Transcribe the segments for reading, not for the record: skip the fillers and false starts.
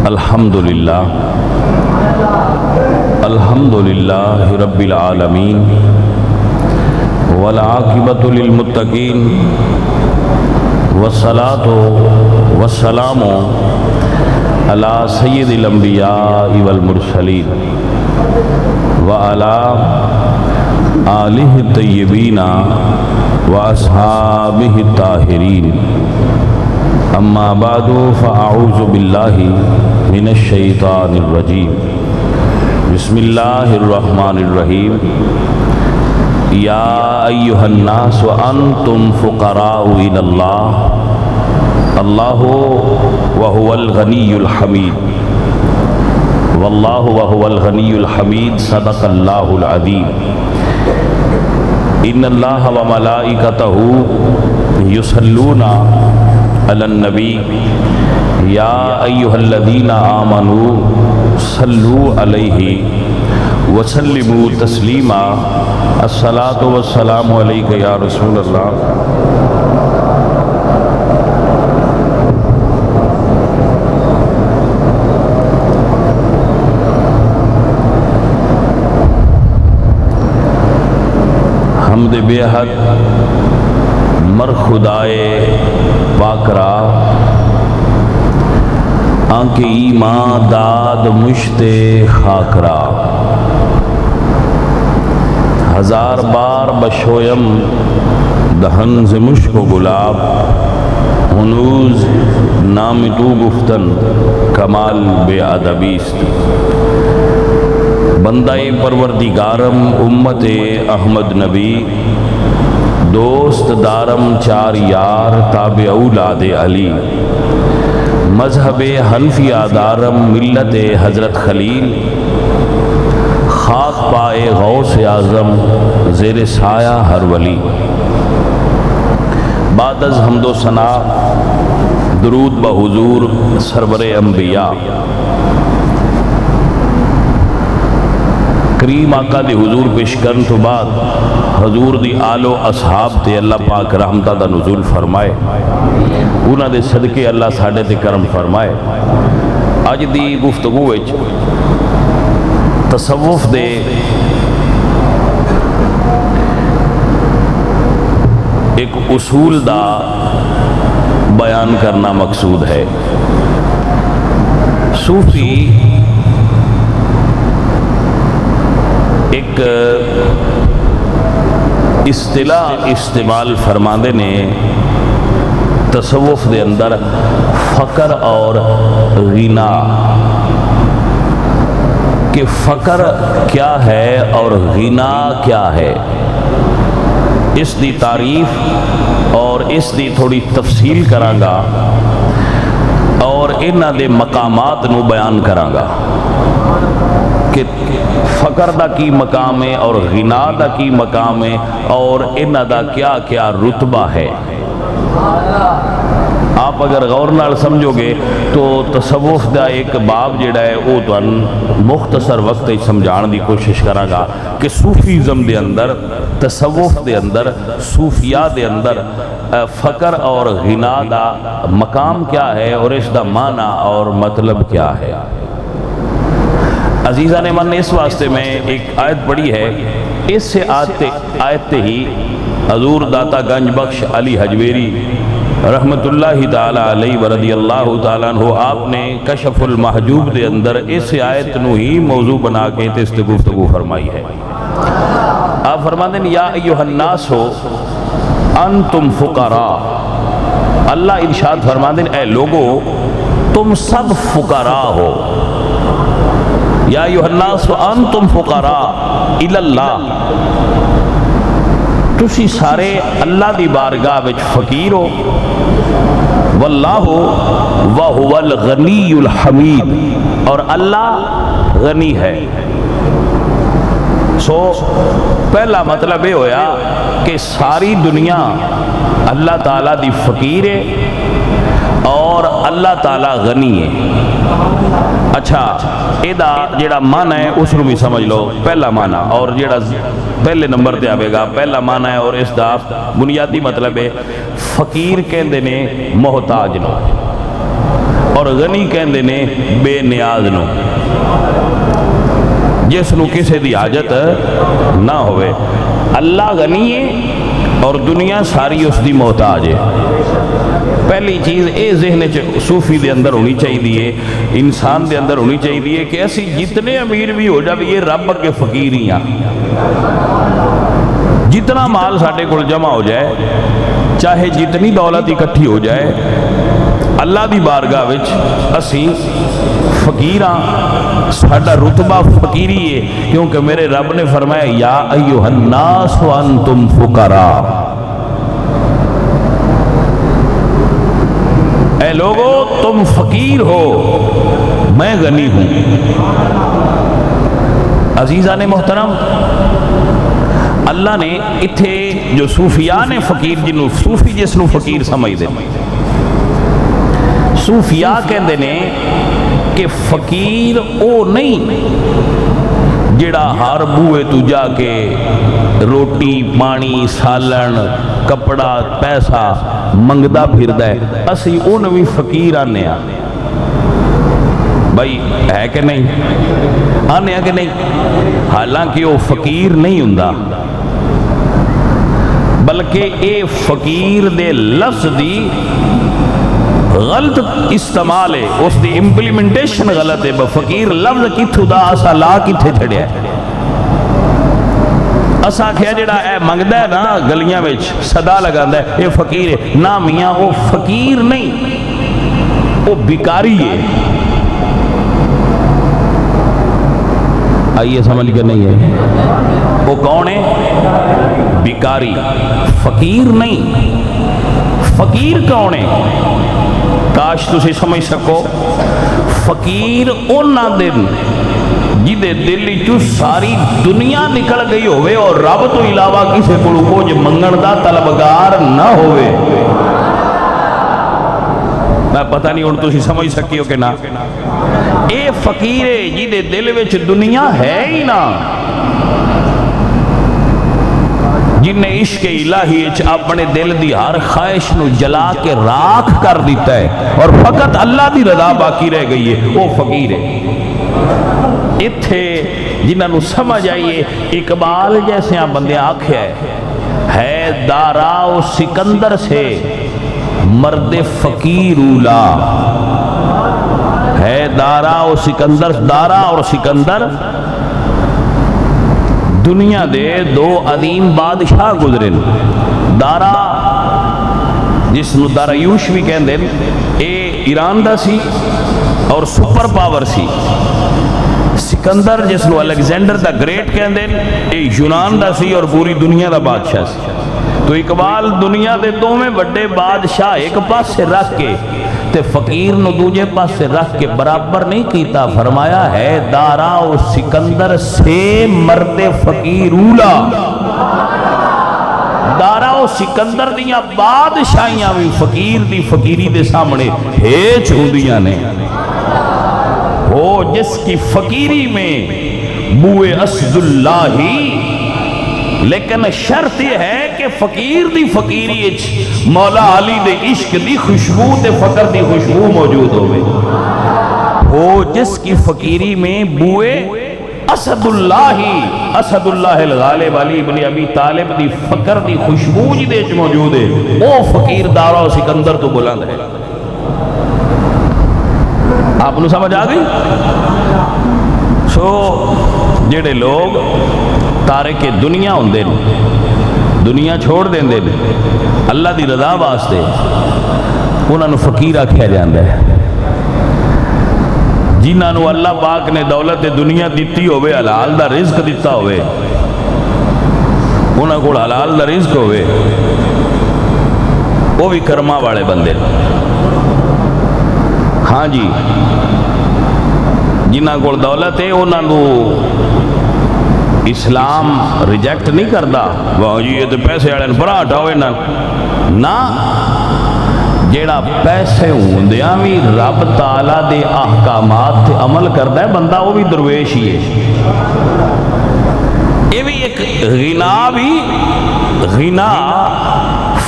الحمدللہ رب العالمین والعاقبۃ للمتقین والصلاۃ والسلام علی سید الانبیاء والمرسلین وعلی آلہ الطیبین واصحابہ الطاہرین اما بعد فاعوذ باللہ من الشیطان الرجیم بسم اللہ الرحمن الرحیم یا ایہا الناس انتم فقراء الی اللہ اللہ وہو الغنی الحمید واللہ وہو الغنی الحمید صدق اللہ العظیم ان اللہ وملائکتہ یصلون علی النبی یا ایہا الذین آمنوا صلوا علیہ وسلموا تسلیما الصلاۃ والسلام علیک یا رسول اللہ حمد بے حد مر خدائے پاکرا آنکھ ایمان داد مشت خاکرا ہزار بار بشویم دہن ز مشک و گلاب ہنوز نام تو گفتن کمال بے ادبیست بندہ پروردگارم امت احمد نبی دوست دارم چار یار تابع اولاد علی مذہب حنفی دارم ملت حضرت خلیل خاک پائے غوث اعظم زیر سایہ ہر ولی بعد از حمد و ثنا درود بحضور سرور انبیاء کریم آقا دی حضور پیش کرن تو بعد حضور دی آل و اصحاب تے اللہ پاک رحمتہ دا نزول فرمائے انہاں دے صدقے اللہ ساڑھے تے کرم فرمائے آج دی گفتگو وچ تصوف دے ایک اصول دا بیان کرنا مقصود ہے صوفی ایک اصطلاح استعمال فرماندے نے تصوف دے اندر فقر اور غنا کہ فقر کیا ہے اور غنا کیا ہے اس دی تعریف اور اس دی تھوڑی تفصیل کرانگا اور انہاں دے مقامات نو بیان کرانگا کہ فقر دا کی مقام ہے اور غنا دا کی مقام ہے اور انہاں دا کیا کیا رتبہ ہے آپ اگر غور نال سمجھو گے تو تصوف دا ایک باب جڑا ہے وہ تو مختصر وقت سمجھان دی کوشش کراں گا کہ صوفیزم دے اندر تصوف دے اندر صوفیاء دے اندر فقر اور غنا دا مقام کیا ہے اور اس دا معنی اور مطلب کیا ہے عزیزان من نے اس واسطے میں ایک آیت پڑھی ہے اس سے آیت ہی حضور داتا گنج بخش علی حجویری رحمت اللہ تعالیٰ علیہ ورضی اللہ تعالیٰ عنہ آپ نے کشف المحجوب دے اندر اس آیت نو ہی موضوع بنا کے اس سے گفتگو فرمائی ہے آپ فرماتے ہیں یا ایوہ الناس ہو انتم فقراء اللہ ارشاد فرماتے ہیں اے لوگو تم سب فقراء ہو یا ایوہ الناس انتم فقراء الاللہ تسی سارے اللہ دی بارگاہ وچ فقیر ہو واللہ وہو الغنی الحمید اور اللہ غنی ہے سو پہلا مطلب یہ ہویا کہ ساری دنیا اللہ تعالیٰ دی فقیر ہے اور اللہ تعالیٰ غنی ہے اچھا ایدہ جیڑا معنی ہے اس رو بھی سمجھ لو پہلا معنی اور جیڑا پہلے نمبر تے آبے گا پہلا معنی ہے اور اس دا بنیادی مطلب ہے فقیر کہندے نے محتاج نو اور غنی کہندے نے بے نیاز نو، جس نو کسے دی حاجت نہ ہوئے۔ اللہ غنی ہے اور دنیا ساری اس دی محتاج ہے۔ پہلی چیز اے ذہن صوفی دے اندر ہونی چاہیے، انسان دے اندر ہونی چاہیے کہ اسی جتنے امیر بھی ہو جائے رب کے فقیر ہی ہیں۔ جتنا مال ساڈے کول جمع ہو جائے، چاہے جتنی دولت اکٹھی ہو جائے، اللہ دی بارگاہ وچ اسی فقیر ہاں، ساڈا رتبہ فقیری ہے، کیونکہ میرے رب نے فرمایا یا ایھا الناس وانتم فقراء، اے لوگو تم فقیر ہو، میں غنی ہوں۔ عزیزان محترم، اللہ نے اتھے جو صوفیاء نے فقیر جنہوں صوفی جس نو فقیر سمجھ دے، صوفیاء کہندے نے کہ فقیر او نہیں جڑا ہر بوئے تو جا کے روٹی پانی سالن کپڑا پیسہ منگدا پھردا ہے، اسی اون بھی فقیر آنے ہاں۔ بھائی ہے کہ نہیں؟ آنے ہاں کہ نہیں؟ حالانکہ وہ فقیر نہیں ہوندا، بلکہ اے فقیر دے لفظ دی غلط استعمال ہے، اس دی امپلیمنٹیشن غلط ہے۔ فقیر لفظ کتھو دا اسا لا کتھے چھڑیا ہے؟ اسا کیا جڑا اے منگدا ہے نا گلیاں وچ صدا لگاندا ہے اے فقیر ہے، نا میاں وہ فقیر نہیں، وہ بیکاری ہے۔ آئیے سمجھ کر نہیں ہے وہ کون ہے؟ بیکاری، فقیر نہیں۔ فقیر کون ہے؟ کاش تسی سمجھ سکو، فقیر اونا دن جدے دلی چو ساری دنیا نکل گئی ہوئے اور رب تو علاوہ کسے کو کچھ منگن دا طلبگار نہ ہوئے۔ میں پتہ نہیں ان تسی سمجھ سکی ہو کہ نا، اے فقیر ہے جدے دل وچ دنیا ہے ہی نا، جن نے عشق الہی اپنے دل دی ہر خواہش نو جلا کے راکھ کر دیتا ہے اور فقط اللہ دی رضا باقی رہ گئی ہے، وہ فقیر ہے۔ اتھے جنہاں نو سمجھ آئیے، اقبال جیسے آپ بندے آکھے ہے دارا و سکندر سے مرد فقیر اولا، ہے دارا و سکندر، دارا اور سکندر دنیا دے دو عظیم بادشاہ گزرے۔ دارا جس نو داریوش بھی کہندے اے ایران دا سی اور سپر پاور سی۔ سکندر جس نو الیگزینڈر دا گریٹ کہندے اے یونان دا سی اور پوری دنیا دا بادشاہ سی۔ تو اقبال دنیا دے دو میں بڑے بادشاہ ایک پاس سے رکھ کے تے فقیر نو دوجے پاس سے رکھ کے برابر نہیں کیتا، فرمایا ہے دارا و سکندر سے مرد فقیر اولا۔ دارا و سکندر دیاں بادشاہیاں بھی فقیر دی فقیری دے سامنے ہیچ ہوندیاں نے۔ وہ جس کی فقیری میں بوئے اسد اللہ ہی، لیکن شرط یہ ہے کہ فقیر دی فقیری مولا علی دے عشق دی خوشبو تے فقر دی خوشبو موجود ہوئے۔ وہ جس کی فقیری میں بوئے اسد اللہ ہی، اسد اللہ الغالب علی بن ابی طالب دی فقر دی خوشبو جی دے موجود ہے، وہ فقیر دارا و سکندر تو بلند ہے۔ آپ نے سمجھ آ گئی؟ سو جڑے لوگ تارک دنیا ہوندے دنیا چھوڑ دیندے اللہ دی رضا واسطے، انہاں نو فقیر آکھیا جاندا ہے۔ جنہاں نو اللہ پاک نے دولت دنیا دیتی ہوئے، حلال دا رزق دیتا ہوئے، انہاں کو حلال دا رزق ہوئے، وہ بھی کرما والے بندے۔ ہاں جی، جنہاں کو دولت ہے انہاں نو اسلام ریجیکٹ نہیں کرتا، وہ جی یہ تو پیسے والے بڑا ہٹاؤ نہ، جیڑا پیسے ہوندیاں بھی رب تعالیٰ دے احکامات تے عمل کرتا ہے بندہ، وہ بھی درویش ہی ہے۔ یہ بھی ایک غنا، بھی غنا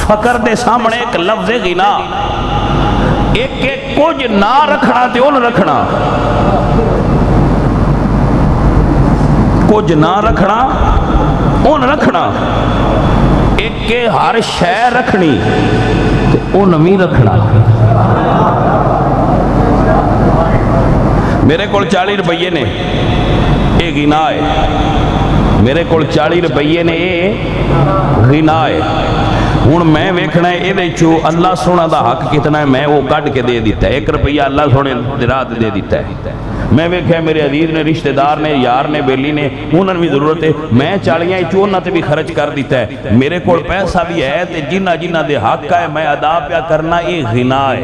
فقر دے سامنے ایک لفظ غنا، ایک ایک کچھ نہ رکھنا تے ان رکھنا، کچھ نہ رکھنا ان رکھنا، ایک کے ہر شے رکھنی تے ان بھی رکھنا۔ میرے کول 40 روپیے نے، یہ غنا ہے، میرے کول 40 روپیے نے، یہ غنا ہے۔ ہوں میں ویکھنا ہے یہ اللہ سونا دا حق کتنا ہے، میں وہ کٹ کے دے دیتا ہے۔ 1 روپیہ اللہ سونے راہ دے دیتا ہے۔ میں ویکھیا میرے عزیز نے، رشتہ دار نے، یار نے، بیلی نے، انہوں نے بھی ضرورت ہے، میں 40 چونہ تے بھی خرچ کر دیتا ہے۔ میرے کول پیسہ بھی ہے تے جنہ جنہ دے حق ہے میں ادا پیا کرنا، یہ غنا ہے۔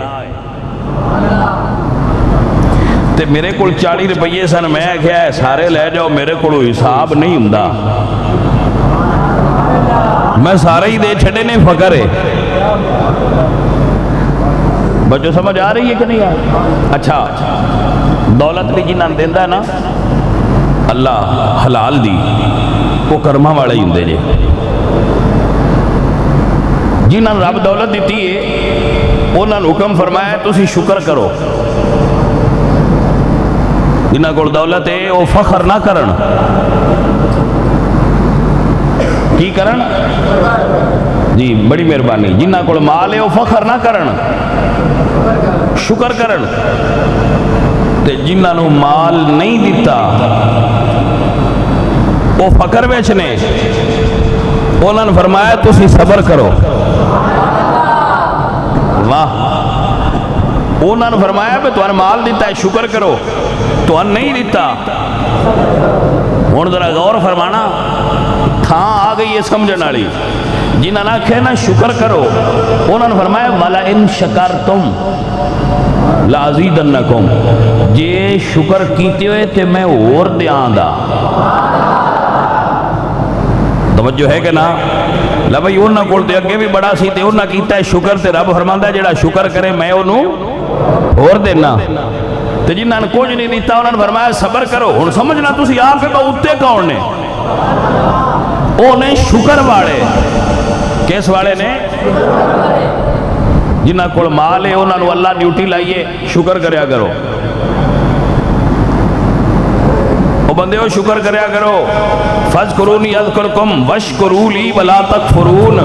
تے میرے کول 40 روپیے سن، میں کہا ہے سارے لے جاؤ، میرے کولو حساب نہیں ہوندا، میں سارے ہی دے چھڑے نے، فقر ہے۔ بچوں سمجھ آ رہی ہے کہ نہیں آ رہی؟ اچھا دولت بھی جنہاں دیندہ ہے نا اللہ حلال دی، وہ کرمہ والے ہی ہوندے جے۔ جنہاں رب دولت دیتی ہے انہاں نے حکم فرمایا تسی شکر کرو۔ جنہاں کو دولت ہے وہ فخر نہ کرن، کی کرن؟ جی بڑی مہربانی۔ جنہاں کو مال ہے وہ فخر نہ کرن، شکر کرن۔ تے جنہاں نو مال نہیں دیتا وہ فقر ویچنے، انہوں نے فرمایا تسی صبر کرو۔ واہ، انہوں نے فرمایا کہ تمہیں مال دیتا ہے شکر کرو، تو نہیں دیتا۔ ہوں ذرا غور فرمانا، تھاں آ گئی ہے سمجھن والی۔ جنہاں نے آکھے نا شکر کرو، انہوں نے فرمایا وَلَئِن شَكَرْتُمْ لَأَزِيدَنَّكُمْ، جے شکر کیتے ہوئے تے میں اور دیاں دا۔ توجہ ہے کہ نا؟ لے بھئی انہاں کول تے اگے بھی بڑا سی تے انہاں کیتا ہے شکر، تے رب فرماندا ہے جڑا شکر کرے میں انہوں اور دینا۔ تے جنہاں نے کچھ نہیں دیتا انہوں نے فرمایا صبر کرو۔ ہن سمجھنا تسی آپ کے اتے کون نے؟ او نے شکر والے۔ کس والے نے؟ جنہاں کول مال ہے انہاں نو اللہ ڈیوٹی لائیے شکر کریا کرو۔ او بندے ہو شکر کریا کرو۔ فَاذْكُرُونِي أَذْكُرْكُمْ وَاشْكُرُوا لِي وَلَا تَكْفُرُونَ۔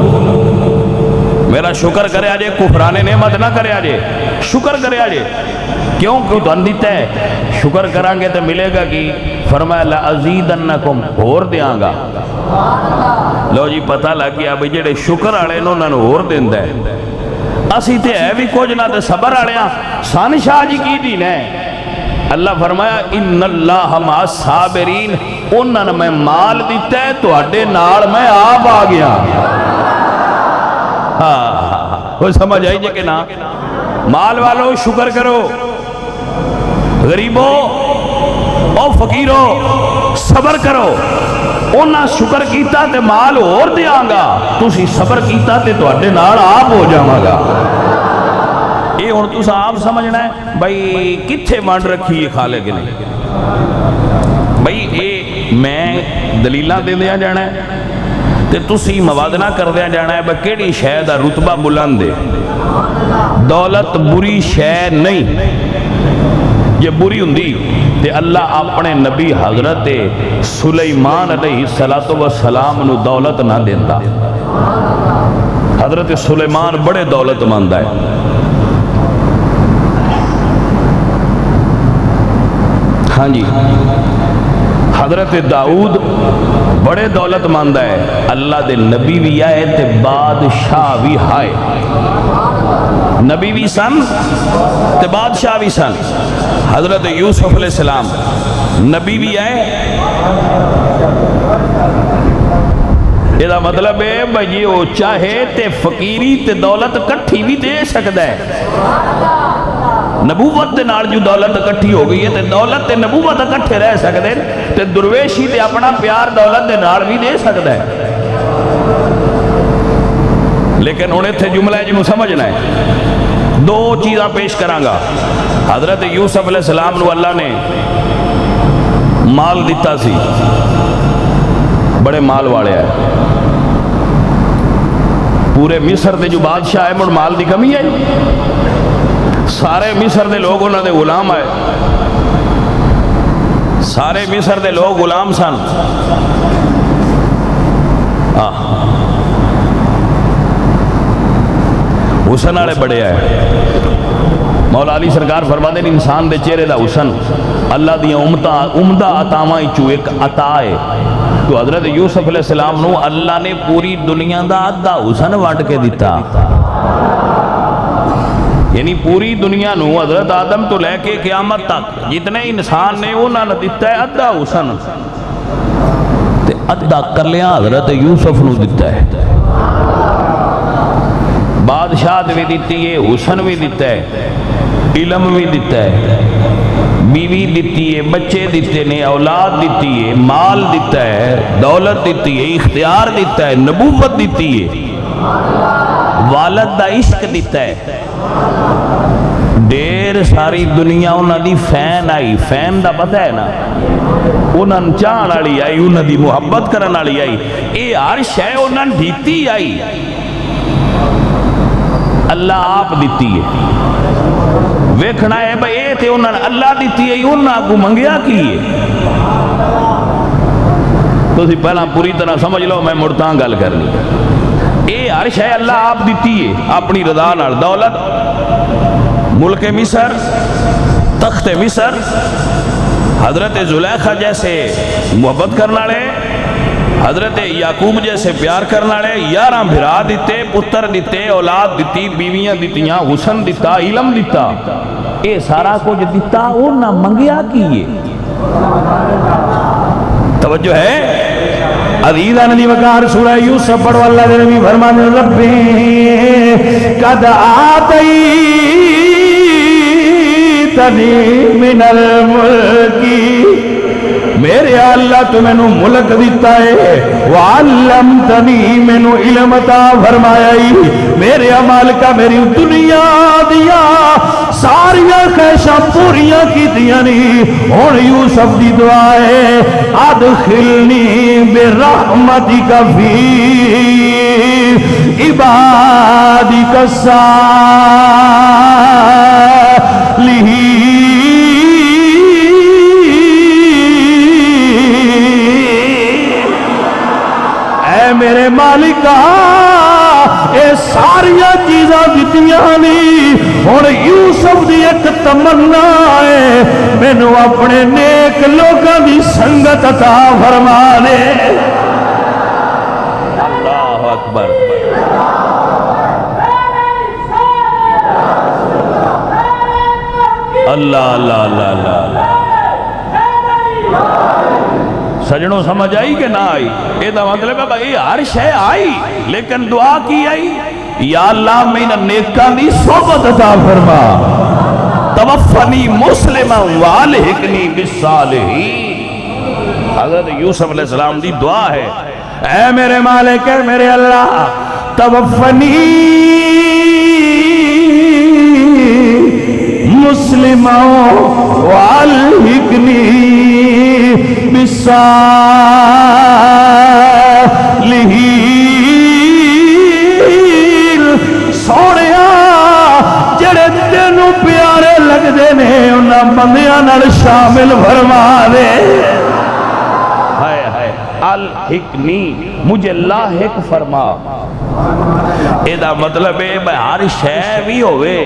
میرا شکر کرے آجے، کفران نعمت نہ کرے آجے، شکر کرے آجے۔ کیوں تو اندیتا ہے شکر کرانگے تو ملے گا کہ فرمایا لَأَزِيدَنَّكُمْ اور دیاں گا۔ لو جی پتہ لگ گیا بھئی جڑے شکر آڑے انہوں نے اور دین دے۔ اسی تے ہے بھی کچھ نہ تے صبر آڑیاں سان شاہ جی کی دین ہے۔ اللہ فرمایا ان اللہ مع الصابرین، انہوں نے میں مال دیتا ہے تو اڈے نال میں آپ آ گیا۔ وہ سمجھ آئی جے کہ نا؟ مال والو شکر کرو، غریبو او فقیرو صبر کرو۔ انہاں شکر کیتا تے مال اور دیاں گا، تسی صبر کیتا تے تو اڈے نال آپ ہو جاواں گا۔ یہ ہن تساں آپ سمجھنا ہے بھئی کتھے ونڈ رکھی ہے خالق نے؟ بھئی اے میں دلیلاں دیندیاں جانا ہے تے تسی موازنہ کردیاں جانا ہے بھئی کیڑی شے دا رتبہ بلند ہے۔ دولت بری شے نہیں، یہ بری ہوندی تے اللہ اپنے نبی حضرت سلیمان علیہ السلام نو دولت نہ دیندا۔ حضرت سلیمان بڑے دولت مند ہے۔ ہاں جی، حضرت داؤد بڑے دولت مند ہے، اللہ دے نبی بھی آئے تے بادشاہ بھی آئے، نبی بھی سن تے بادشاہ بھی سن۔ حضرت یوسف علیہ السلام نبی بھی آئے، یہ مطلب ہے بھئی وہ چاہے تے فقیری تے دولت کٹھی بھی دے سکتا ہے۔ نبوت دے نال جو دولت کٹھی ہو گئی ہے تے دولت تے نبوت کٹھے رہ سکتے ہیں، تے درویشی تے اپنا پیار دولت دے نال بھی دے سکتا ہے۔ لیکن انہیں تھے جملہ ہے جنہوں سمجھنا ہے، دو چیزاں پیش کرانگا۔ حضرت یوسف علیہ السلام نو اللہ نے مال دیتا سی، بڑے مال والے ہیں، پورے مصر دے جو بادشاہ ہے مڑ مال دی کمی ہے۔ سارے مصر دے لوگ انہوں دے غلام آئے، سارے مصر دے لوگ غلام سن۔ حسن والے بڑے آئے۔ مولا علی سرکار فرماتے ہیں انسان دے چہرے دا حسن اللہ دی عمدہ عطاواں چوں ایک عطا ہے۔ تو حضرت یوسف علیہ السلام نو اللہ نے پوری دنیا دا آدھا حسن وانٹ کے دیتا، یعنی پوری دنیا نو حضرت آدم تو لے کے قیامت تک جتنے انسان نے انہوں نے دیتا ہے آدھا حسن، تے آدھا کر لیا حضرت یوسف نو دیتا ہے۔ بادشاہت بھی دیتی ہے، حسن بھی دیتا ہے، علم بھی دیتا ہے، بیوی دیتی ہے، بچے دیتے ہیں، اولاد دیتی ہے، مال دیتا ہے، دولت دیتی ہے، اختیار دیتا ہے، نبوت دیتی ہے، والد دا عشق دیتا ہے۔ دیر ساری دنیا انہاں دی فین آئی، فین دا پتہ ہے نا، انہاں چاہن والی آئی، انہاں دی محبت کرن والی آئی، اے ہر شے انہاں دیتی آئی، اللہ آپ دیتی ہے۔ ویکھنا ہے بھئی اے تے انہاں اللہ دیتی ہے، انہاں کو منگیا کی ہے؟ تو اسی پہلا پوری طرح سمجھ لو، میں مڑتاں گل کرنی۔ اے ہر شے اللہ آپ دیتی ہے اپنی رضا نال، دولت، ملک مصر، تخت مصر، حضرت زلیخا جیسے محبت کرنا لے، حضرت یعقوب جیسے پیار کرنا لے، 11 بھرا دیتے، پتر دیتے، اولاد دیتی، بیویاں دیتیاں، حسن دیتا، علم دیتا، اے سارا کچھ دیتا، وہ نہ منگیا کیے۔ توجہ ہے؟ عزیزان علی وقار سورہ یوسف پڑھو، اللہ دے نبی فرمانے ربی قد آتیتنی من الملکی، میرے اللہ تو میں نو ملک دیتا ہے، وعلمتنی میں نو علم عطا فرمایا ہی، میرے مالکہ میری دنیا دیا ساریاں خیشاں پوریاں کی دیا نہیں۔ اور یوسف دی دعا ہے ادخلنی برحمتک فی عبادک الصالحین، اے میرے مالکہ اے ساریاں چیزاں دیتیاں نہیں، اور یوسف دی ایک تمنا ہے میں نو اپنے نیک لوگاں دی سنگت عطا فرما دے۔ اللہ اکبر۔ اللہ اللہ اللہ اللہ۔ سجنوں سمجھ آئی کہ نہ آئی؟ یہ تو مطلب ہے بھائی ہر شے آئی، لیکن دعا کی آئی یا اللہ میں نیکاں دی صحبت عطا فرما، توفنی مسلما والحقنی بالصالحین۔ حضرت یوسف علیہ السلام دی دعا ہے، اے میرے مالک میرے اللہ توفنی مسلما والحقنی بالصالحین، سونیا جڑے تینوں پیارے لگ دے نے انہاں بندیاں نال شامل فرما دے۔ ہائے ہائے الحقنی، مجھے لاحق فرما۔ ایدہ مطلب ہے بھائی ہر شے بھی ہوئے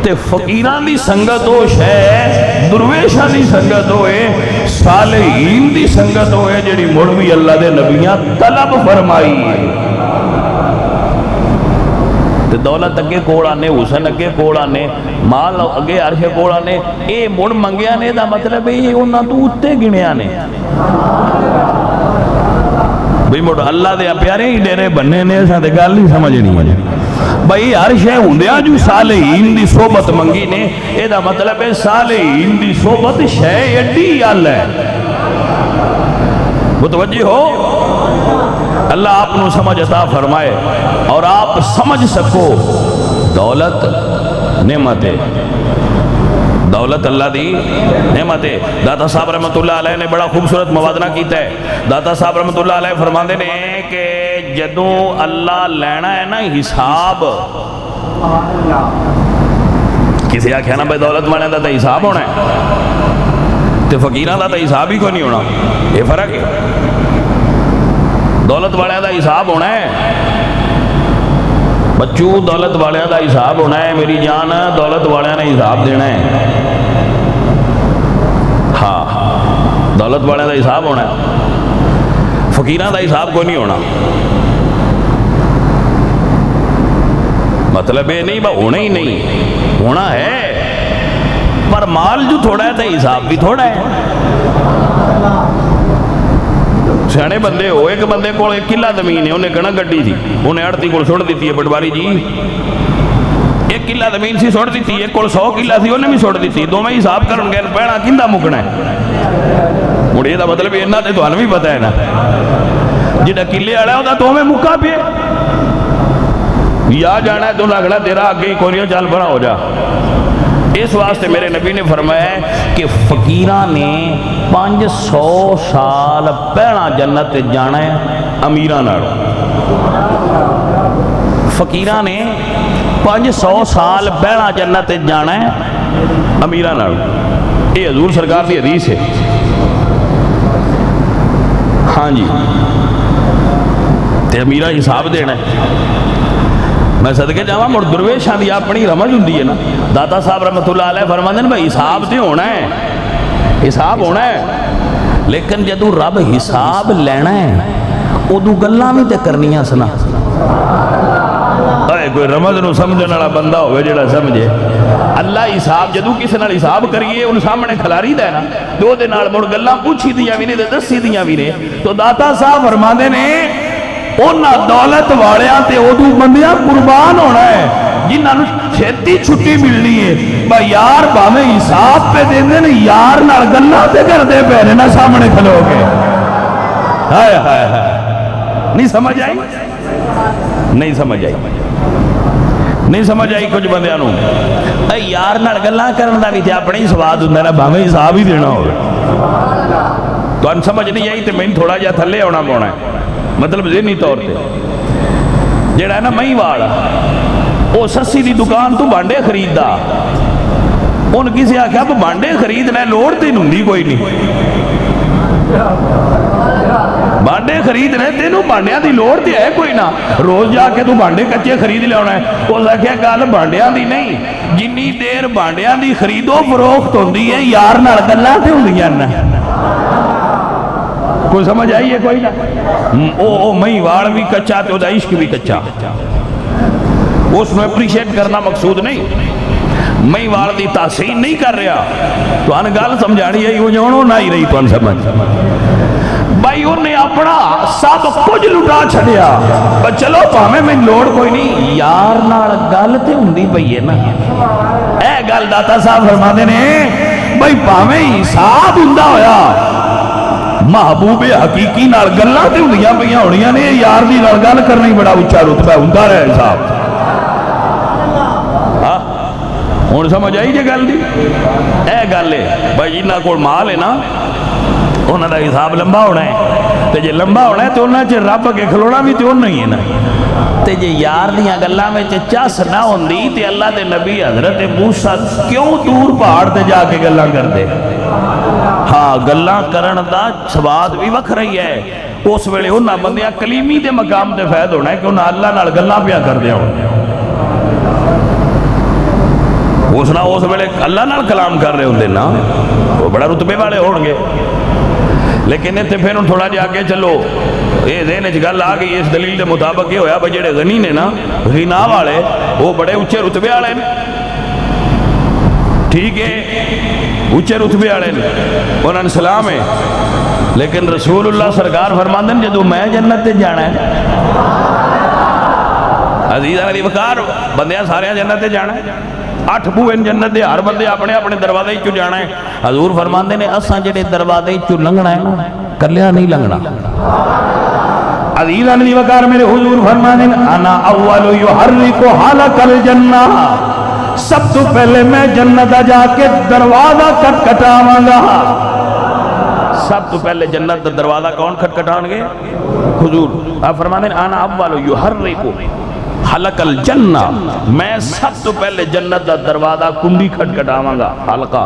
تے فقیران دی سنگت ہو، شے درویشان دی سنگت ہوئے، صالحین دی سنگت ہوئے، جڑی مڑوی اللہ دے نبیاں طلب فرمائی ہے۔ تے دولت اگے کوڑا نے، حسن اگے کوڑا نے، مال اگے عرش کوڑا نے، اے مڑ منگیا نے، دا مطلب ہے یہ انہاں تو اتے گنیا نے۔ بھئی مڑ اللہ دے پیارے ہی ڈیرے بننے نے، ایسا دے گال نہیں سمجھنی ہے بھئی ہر شے ہوندیا جو صالحین دی صحبت منگی نے، اے دا مطلب ہے صالحین دی صحبت شے ایڈی آل ہے۔ متوجہ ہو؟ اللہ آپ نو سمجھ عطا فرمائے اور آپ سمجھ سکو دولت نعمت ہے، دولت اللہ دی نعمت ہے۔ داتا صاحب رحمت اللہ علیہ نے بڑا خوبصورت موازنہ کیتا ہے۔ داتا صاحب رحمت اللہ علیہ فرماندے نے کہ جدوں اللہ لینا ہے نا حساب، کسی آخیا نا بھائی دولت والے کا تو حساب ہونا ہے تو فقیراں کا تو حساب ہی کوئی نہیں ہونا، یہ فرق ہے۔ دولت والے کا حساب ہونا ہے بچوں، دولت والے کا حساب ہونا ہے میری جان، دولت والے نے حساب دینا ہے۔ ہاں دولت والے کا حساب ہونا ہے، فقیراں کا حساب کوئی نہیں ہونا۔ مطلب یہ نہیں ہونا ہی نہیں، ہونا ہے پر مال جو تھوڑا ہے تو حساب بھی تھوڑا ہے۔ سیانے بندے ہو، ایک بندے کو ایک کلا زمین ہے، انہیں کہنا گڈی تھی، انہیں اڑتی کو سوڑ دیتی ہے پٹواری جی، ایک کلا زمین سی سوڑ دیتی ہے، ایک کو 100 کلا سی انہیں بھی سوڑ دیتی، دو میں حساب کرن گے پہنا کندہ مکنا ہے۔ مڑے دا مطلب یہ نہ تے تو بھی پتہ ہے نا، جڑا کلے والا ہوتا تو میں مکا پہ یا جانا ہے تو لگنا تیرا آگے ہی کوئی چال بنا ہو جا۔ اس واسطے میرے نبی نے فرمایا کہ فقیران نے 500 سال پہنا جنت جانا ہے امیران نال۔ فقیران نے 500 سال پہنا جنت جانا ہے امیران نال۔ یہ حضور سرکار کی حدیث ہے۔ ہاں جی تے امیرہ حساب دینا ہے۔ میں صدقے جاواں مڑ درویشاں دی اپنی رمج ہوندی ہے نا۔ داتا صاحب رحمۃ اللہ علیہ فرماندے نے بھائی حساب تے ہونا ہے، حساب ہونا ہے، لیکن جدوں رب حساب لینا ہے ادو گلاں بھی تے کرنیاں سنا۔ اے کوئی رمض نو سمجھن والا بندہ ہوئے جڑا سمجھے اللہ حساب جدوں کسی نال حساب کریے ان سامنے کھلاری دا ہے نا دو دے نال مڑ گلاں پوچھی دیاں وی نے تے دسی دیاں وی نے۔ تو داتا صاحب فرماندے نے اونا دولت والیاں تے ادو بندیاں قربان ہونا ہے جنہاں نو چھتی چھٹی ملنی ہے۔ با یار باویں حساب پہ دیندے نے یار نال گلاں تے کردے پے نے نا سامنے کھلو کے۔ ہائے ہائے ہائے، نہیں سمجھ آئی؟ نہیں سمجھ آئی، نہیں سمجھ آئی کچھ بندیاں نو۔ اے یار نال گلاں کرن دا وی تے اپنے ہی سواد ہوندا نا، باویں حساب ہی دینا ہوے۔ تو ان سمجھ نہیں آئی تے میں تھوڑا جہا تھلے آنا پونا ہے، مطلب ذہنی طور پہ جڑا ہے نا مئی والا وہ سسی دی دکان تو بانڈے خرید دا، ان کسی آکھا اب بانڈے خریدنا لوڑ تین ہوندی کوئی نہیں، بانڈے خریدنے تینوں بانڈیاں دی لوڑ تے ہے کوئی نہ، روز جا کے تو بانڈے کچے خرید لے ہونا ہے۔ وہ آکھا گل بانڈیاں دی نہیں، جنی دیر بانڈیاں دی خریدو فروخت ہوندی ہے یار نال گلاں تے ہوندیاں نا۔ کوئی سمجھ آئی ہے کوئی نہ؟ او مئی واڑ بھی کچا تے دا عشق بھی کچا، اس میں اپریشیٹ کرنا مقصود نہیں، مئی واڑ دی تحسین نہیں کر رہا تو ان گل سمجھانی ہے وہ جانو نہ ہی رہی تو ان سمجھ بھائی انہیں اپنا سب کچھ لٹا چھڑیا پر چلو پاہمیں میں لوڑ کوئی نہیں یار نال گل تے ہوندی پئی ہے نا۔ اے گل داتا صاحب فرماندے نے بھائی پاہمیں حساب ہوندا ہویا محبوب حقیقی نال گلاں تے ہوندیاں پیاں ہونیاں نے، یار دی نال گل کرنا ہی بڑا اونچا رتبہ ہوندا رہے حساب۔ ہاں ہن سمجھ آئی جے گل دی؟ اے گل ہے بھائی جنہاں کول مال ہے نا انہاں دا حساب لمبا ہونا ہے، تے جے لمبا ہونا ہے تے انہاں چ رب کے کھلونا بھی تے انہاں ہی ہے نا۔ تے جے یار دیاں گلاں وچ چس نہ ہوندی تے اللہ دے نبی حضرت موسیٰ کیوں دور پہاڑ تے جا کے گلاں کردے؟ ہاں گلاں کرن دا سواد بھی وکھ رہی ہے، اس ویلے انہاں بندیاں کلیمی دے مقام تے فائد ہونا ہے کہ انہاں اللہ نال گلاں پیا کر دیا ہونا، اس ویلے اللہ نال کلام کر رہے ہوندے نا، وہ بڑا رتبے والے ہون گے۔ لیکن اتنے پھر تھوڑا جا کے چلو یہ ذہن وچ گل آ گئی، اس دلیل دے مطابق یہ ہویا بھائی جڑے غنی نے نا غنا والے وہ بڑے اونچے رتبے والے نے، ٹھیک ہے اونچے رتبے والے نے، انہاں نے سلام ہے، لیکن رسول اللہ سرکار فرماندے ہیں جدوں میں جنت تے جانا ہے عزیزاں دی وقار بندیاں سارے جنت تے جانا ہے، 8 بوئے جنت دے ہر بندے اپنے اپنے دروازے چوں جانا ہے۔ حضور فرماندے نے اساں جڑے دروازے چوں لنگنا ہے نا کلیا نہیں لنگنا۔ عزیزاں دی وقار میرے حضور فرماندے نے انا اول یحرک حلق الجنہ، سب تو پہلے میں جنت جا کے دروازہ کھٹکھٹاواں گا۔ سب تو پہلے جنت دا دروازہ کون کھٹکھٹان گے؟ حضور آپ فرماندے نے انا اول یحرک، حلق الجنہ، میں سب تو پہلے جنت دا دروازہ کنڈی کھٹکھٹاواں گا، حلقہ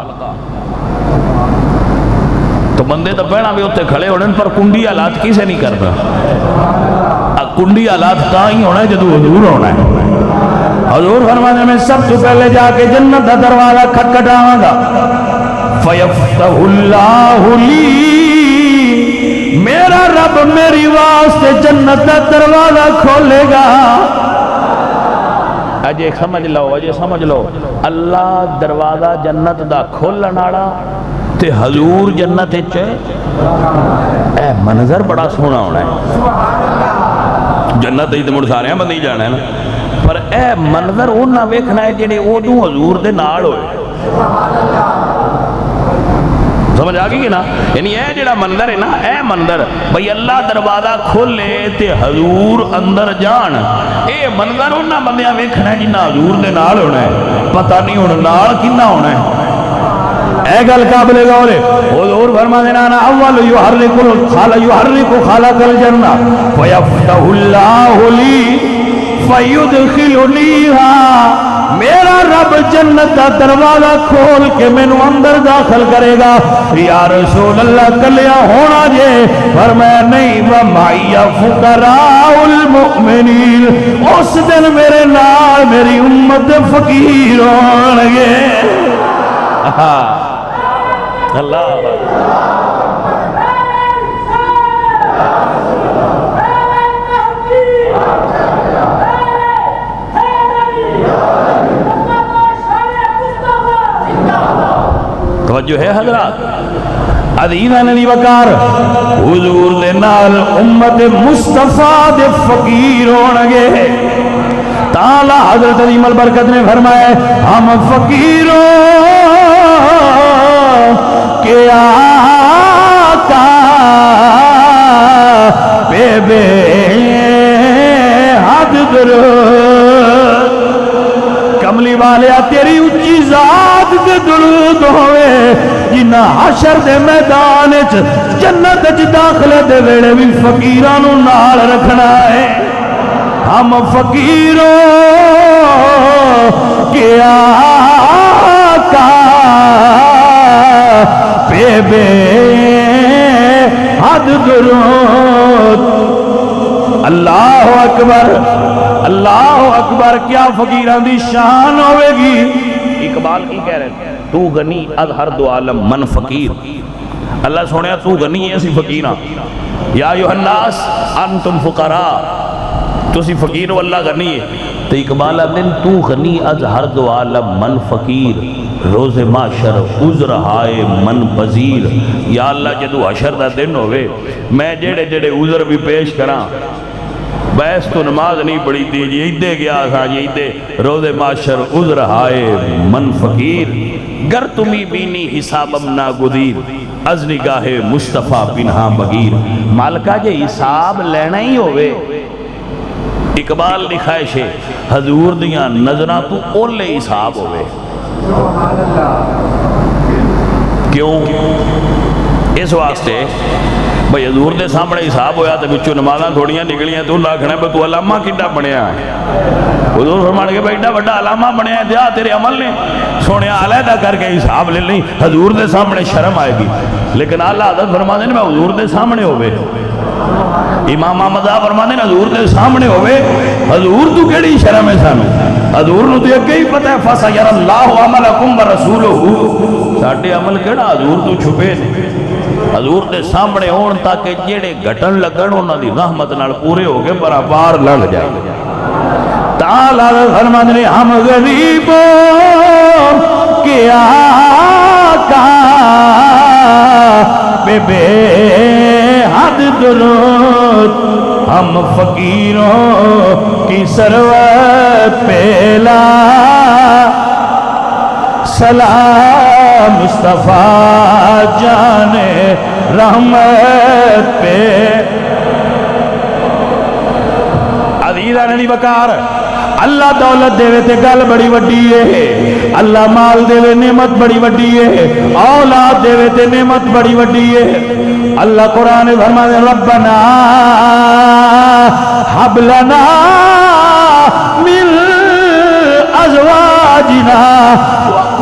تو بندے تو پہنا بھی ہوتے کھڑے ہونے پر کنڈی آلات کسے نہیں کرنا، کنڈی آلات کہاں ہی ہونا ہے جدو حضور ہونا ہے۔ حضور فرمانے میں سب تو پہلے جا کے جنت دا دروازہ کھٹکھٹاواں گا، فَيَفْتَحُ اللَّهُ لِي، میرا رب میری واسطے جنت دا دروازہ کھولے گا۔ اجے سمجھ لو اللہ دروازہ جنت دا کھولن والا تے حضور جنت وچ اے منظر بڑا سونا ہونا ہے۔ جنت تے مڑ سارے بندے ہی جانا ہے نا، پر اے منظر انہاں ویکھنا ہے جڑے اودوں حضور دے نال ہوئے۔ سمجھ آ گئی نا؟ یعنی اے جڑا منظر ہے نا، اے منظر بھئی اللہ دروازہ کھولے تے حضور اندر جان، اے منظر انہاں بندیاں ویکھنا ہے جنہاں حضور دے نال ہونا ہے، پتہ نہیں ہن نال کنا ہونا ہے۔ اے گل قابل غور ہے۔ حضور فرماتے ہیں نا اول یحرک خلق الجنہ فیفتح اللہ لی فیدخلنیہا، میرا رب جنت کا دروازہ کھول کے میں اندر داخل کرے گا۔ یا رسول اللہ کلیا ہونا جے؟ فرمایا نہیں، وَمَعِيَ فُقَرَاءُ الْمُؤْمِنِينَ، اس دن میرے نال میری امت فقیر ہونگے۔ اللہ توجہ ہے حضرات، عزیزان علی وقار، حضور دے نال امت مصطفیٰ دے فقیر ہونگے۔ تعالی حضرت عظیم البرکت نے فرمایا ہم فقیروں کے آقا بے بے حد درود، کملی والیا تیری اچھی ذات کے درود ہوئے جنہ حشر دے میدان جنت داخلے دے ویڑے بھی فقیرانو نال رکھنا ہے۔ ہم فقیروں کے آقا بے بے حد درود۔ اللہ اکبر، اللہ اکبر، کیا فقیران دی شان ہوئے گی۔ اقبال کی کہہ رہے ہیں تو غنی از ہر دو عالم من فقیر، اللہ سوڑیا تو غنی ہے اسی فقیران، یا ایھا الناس انتم فقراء، تو اسی فقیر و اللہ غنی ہے۔ تو اقبال دن تو غنی از ہر دو عالم من فقیر، روز معاشر عذر ہائے من پذیر۔ یا اللہ جدو حشر دا دن ہوئے میں جڑے جڑے عذر بھی پیش کراں، بیس تو نماز نہیں پڑھی تھی جی ایدے گیا تھا جی ایدے، روز معاشر عذر ہائے من فقیر، گر تمہیں بینی حسابم ناگزیر، از نگاہ مصطفیٰ پنہاں بغیر۔ مالکہ جے حساب لینا ہی ہوئے، اقبال دی خواہش ہے حضور دیاں نظرہ تو اولے حساب ہوئے۔ کیوں؟ اس واسطے بھئی حضور دے سامنے حساب ہویا تو بچو نمازاں تھوڑیاں نکلیاں تو اللہ کھنے پہ تو علامہ کڈا بنیا ہے۔ حضور فرمان کے بیٹا بڑا علامہ بنیا ہے، دیا تیرے عمل نے سونے علیحدہ کر کے حساب لے لیں، حضور دے سامنے شرم آئے گی۔ لیکن اللہ حضرت فرمانے میں حضور دے سامنے ہوئے، امام احمد فرمانے حضور دے سامنے ہوئے، حضور تو کیڑی شرم ہے سانو، حضور نو تو اگے ہی پتہ ہے فَسَيَرَ اللَّهُ عَمَلَكُمْ وَرَسُولُهُ، ساڈے عمل کیڑا حضور تو چھپے نے، حضور دے سامنے ہون تاکہ جیڑے گھٹن لگن انہاں دی رحمت نال پورے ہو کے برابر لڑ جائے۔ تعالی فرماتے ہیں ہم غریبوں کے آقا بے بے حد درود، ہم فقیروں کی سروت پہلا سلام مصطفیٰ جانے رحمت پہ۔ عزیزان علی وقار، اللہ دولت دے تے گل بڑی وڈی ہے، اللہ مال دے نعمت بڑی وڈی ہے، اولاد دے تے نعمت بڑی وڈی ہے۔ اللہ قرآن فرماتے ربنا حب لنا من ازواجنا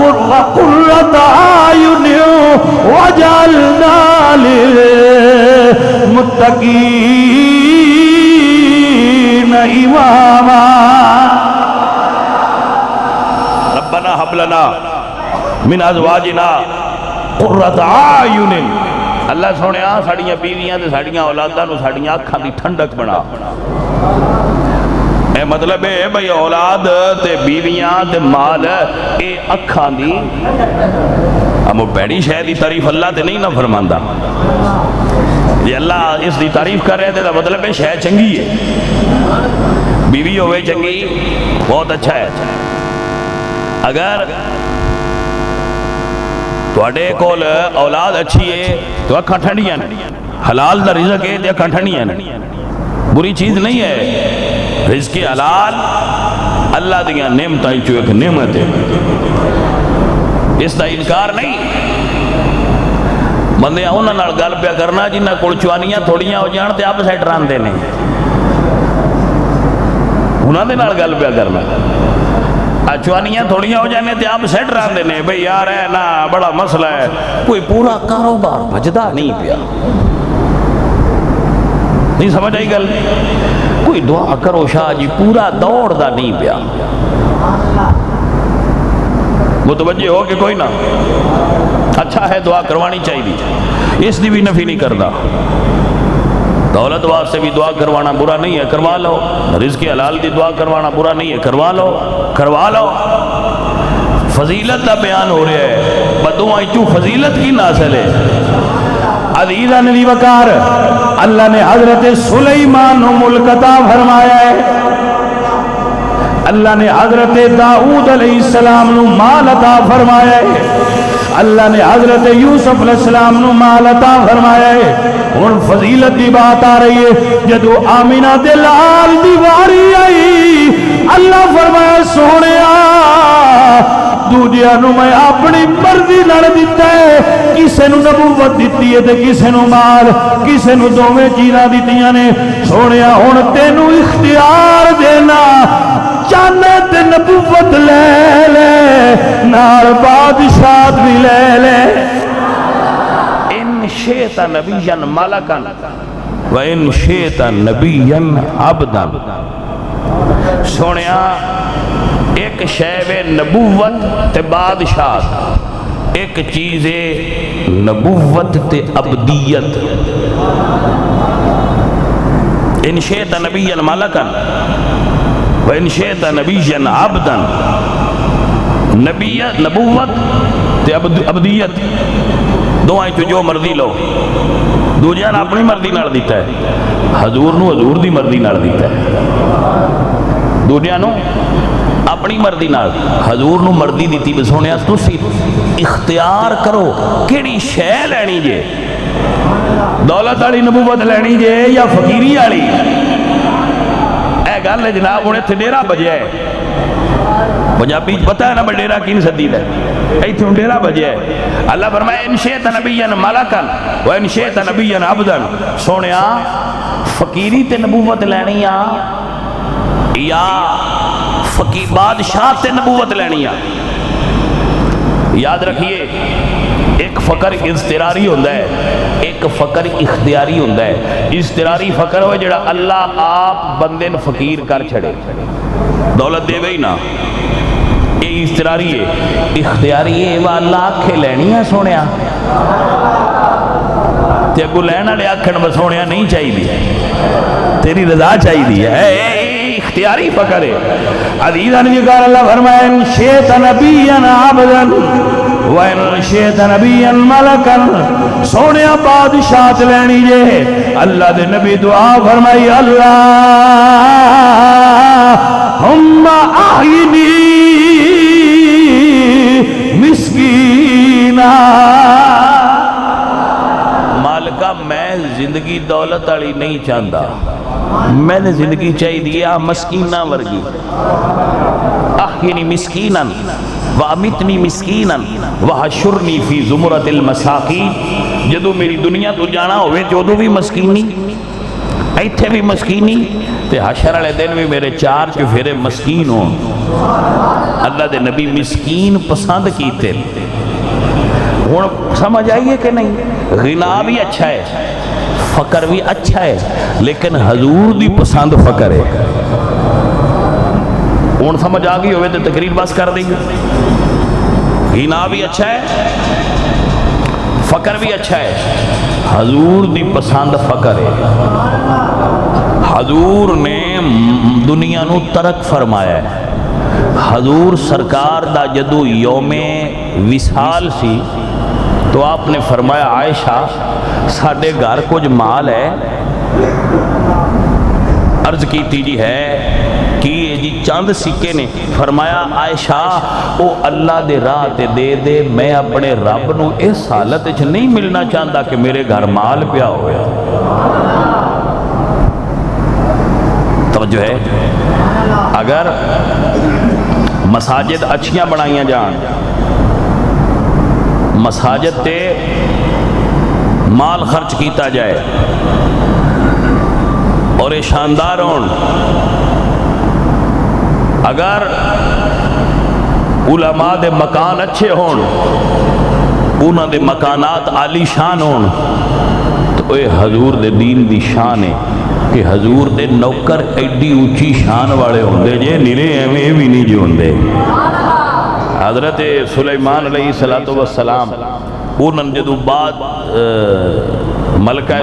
وقرة اعین وجعلنا للمتقین اماما. ربنا حب لنا من ازواجنا قرۃ اعین. اللہ سونے ساڑیاں بیویاں تے ساڑیاں اولاداں نو ساڑیاں اکھاں دی ٹھنڈک بنا. اے مطلب ہے بھئی اولاد تے بیویاں تے مال اے اکھاں دی ہم پیڑی شے دی تعریف اللہ تے نہیں نہ فرماندا. یہ اللہ اس دی تعریف کر رہے تھے تو مطلب ہے شے چنگی ہے. بیوی ہوئے چنگی بہت اچھا ہے. اگر تواڈے کول اولاد اچھی ہے تو اکھاں ٹھنڈیاں نے. حلال دا رزق ہے تے اکھاں ٹھنڈیاں نے. بری چیز نہیں ہے. رزق حلال اللہ دیاں نعمتاں وچوں ایک نعمت ہے. اس دا انکار نہیں. بندے انہاں نال گل پیا کرنا جنہاں کول چوانیاں تھوڑیاں ہو جان تے آپ سیٹ راندے نے. انہاں دے نال گل پیا کرنا. چوانیاں تھوڑیاں ہو جانے تے آپ سیٹ راندے نے بھئی یار ہے نا بڑا مسئلہ ہے. کوئی پورا کاروبار بھجدا نہیں پیا. نہیں سمجھ آئی گل. کوئی دعا کرو شاہ جی پورا دوڑ دا نہیں پیا. متوجہ ہو کہ کوئی نہ. اچھا ہے دعا کروانی چاہیے. اس دی بھی نفی نہیں کرتا. دولت واسطے بھی دعا کروانا برا نہیں ہے, کروا لو. رزق حلال دی دعا کروانا برا نہیں ہے, کروا لو کروا لو. فضیلت دا بیان ہو رہا ہے. بدعا چوں فضیلت کی ناصل ہے. عزیزان علی وقار اللہ نے حضرت سلیمان و ملک عطا فرمایا ہے. اللہ نے حضرت داؤد علیہ السلام نو مال عطا فرمایا ہے. اللہ نے حضرت یوسف علیہ السلام نو مال عطا فرمایا ہے. ہن فضیلت دی بات آ رہی ہے. جدو آمینہ دے لال دی واری آئی اللہ فرمایا سونیا دوجیاں نو میں اپنی مرضی نال دیتا ہے. کسے نو نبوت دیتی ہے تے کسے نو مال, کسے نو دوویں چیزاں دتیاں نے. سونیا ہن تینوں اختیار دینا چاہنے تے نبوت لے لے نال بادشاہت بھی لے لے. ان شئت نبیا ملکا و ان شئت نبیا عبدا. سونیا ایک شے نبوت تے بادشاہت, ایک چیز ہے نبوت تے عبدیت. ان شئت نبیا ملکا وَإِنْ شِئْتَ نَبِيًّا عَبْدًا. نبوت تے عبدیت دوائیں تو جو مرضی لو. دوجہ نے اپنی مرضی نال دیتا ہے, حضور نو حضور دی مرضی نال دیتا ہے. دوجہ نو اپنی مرضی نال, حضور نو مرضی دیتی. بسونیا تسی اختیار کرو کیڑی شے لینی جے. دولت والی نبوت لینی جے یا فقیری والی. گل ہے جناب ہوں اتنے ڈیرا بجیا ہے. پنجابی پتہ ہے نا میں ڈیرا کی سدی ہے, اتنے ڈیرا بجیا ہے. اللہ فرمائے ان شئت نبیا ملکا و ان شئت نبیا عبدا. سونیا فقیری تے نبوت لینی آ یا بادشاہ تے نبوت لینی آ. یاد رکھیے ایک فقر اضطراری ہوتا ہے, ایک فقر اختیاری ہوتا ہے. اضطراری فقر ہوئے جڑا اللہ آپ بندے نے فقیر کر چھڑے, دولت دے بھئی نا, یہ اضطراری ہے. اختیاری ہے وہ اللہ آکھے لینی ہے سونیا تے اگو لینا لے آکھن بسونیا نہیں چاہیے, تیری رضا چاہیے ہے. اختیاری فقر ہے. عزیزان جگار اللہ فرمائے ان شئت نبیا عبدا وَإِنْ شِئْتَ نَبِيًّا مَلَكًا. سونیا بادشاہت لینی جے. اللہ دے نبی دعا فرمائی اللہم احینی مسکینا. مالکہ میں زندگی دولت والی نہیں چاہتا, میں نے زندگی چاہی دیا مسکینہ ورگی. احینی مسکینا وَأَمِتْنِي مِسْكِينًا وَحَشُرْنِي فِي زُمُرَةِ الْمَسَاقِينَ. جدو میری دنیا تو جانا ہوئے چودو بھی مسکینی ایتھے بھی مسکینی تے حشر والے دن بھی میرے 4 چفیرے مسکین ہوں. اللہ دے نبی مسکین پسند کیتے. ہوں سمجھ آئیے کہ نہیں؟ غنا بھی اچھا ہے, فقر بھی اچھا ہے, لیکن حضور دی پسند فقر ہے. ہوں سمجھ آ گئی ہوئے تو تقریر بس کر دیں گے. غنا بھی اچھا ہے, فقر بھی اچھا ہے, حضور دی پسند فقر ہے. حضور نے دنیا نو ترک فرمایا ہے. حضور سرکار دا جدو یوم وصال سی تو آپ نے فرمایا عائشہ ساڈے گھر کچھ مال ہے. عرض کیتی جی ہے کہ جی چند سکے نے. فرمایا عائشہ او اللہ دے راہ تے دے دے, میں اپنے رب نو اس حالت وچ نہیں ملنا چاہتا کہ میرے گھر مال پیا ہویا. توجہ ہے. اگر مساجد اچھیاں بنائیاں جان, مساجد تے مال خرچ کیتا جائے اور یہ شاندار ہون, اگر علماء دے مکان اچھے ہون, انہاں دے مکانات عالی شان ہون, تو یہ حضور دے دین دی شان ہے کہ حضور دے نوکر ایڈی اونچی شان والے ہوندے جے نیرے ایویں بھی نہیں جو ہوندے. حضرت سلیمان علیہ السلام انہوں نے جدو بعد ملکہ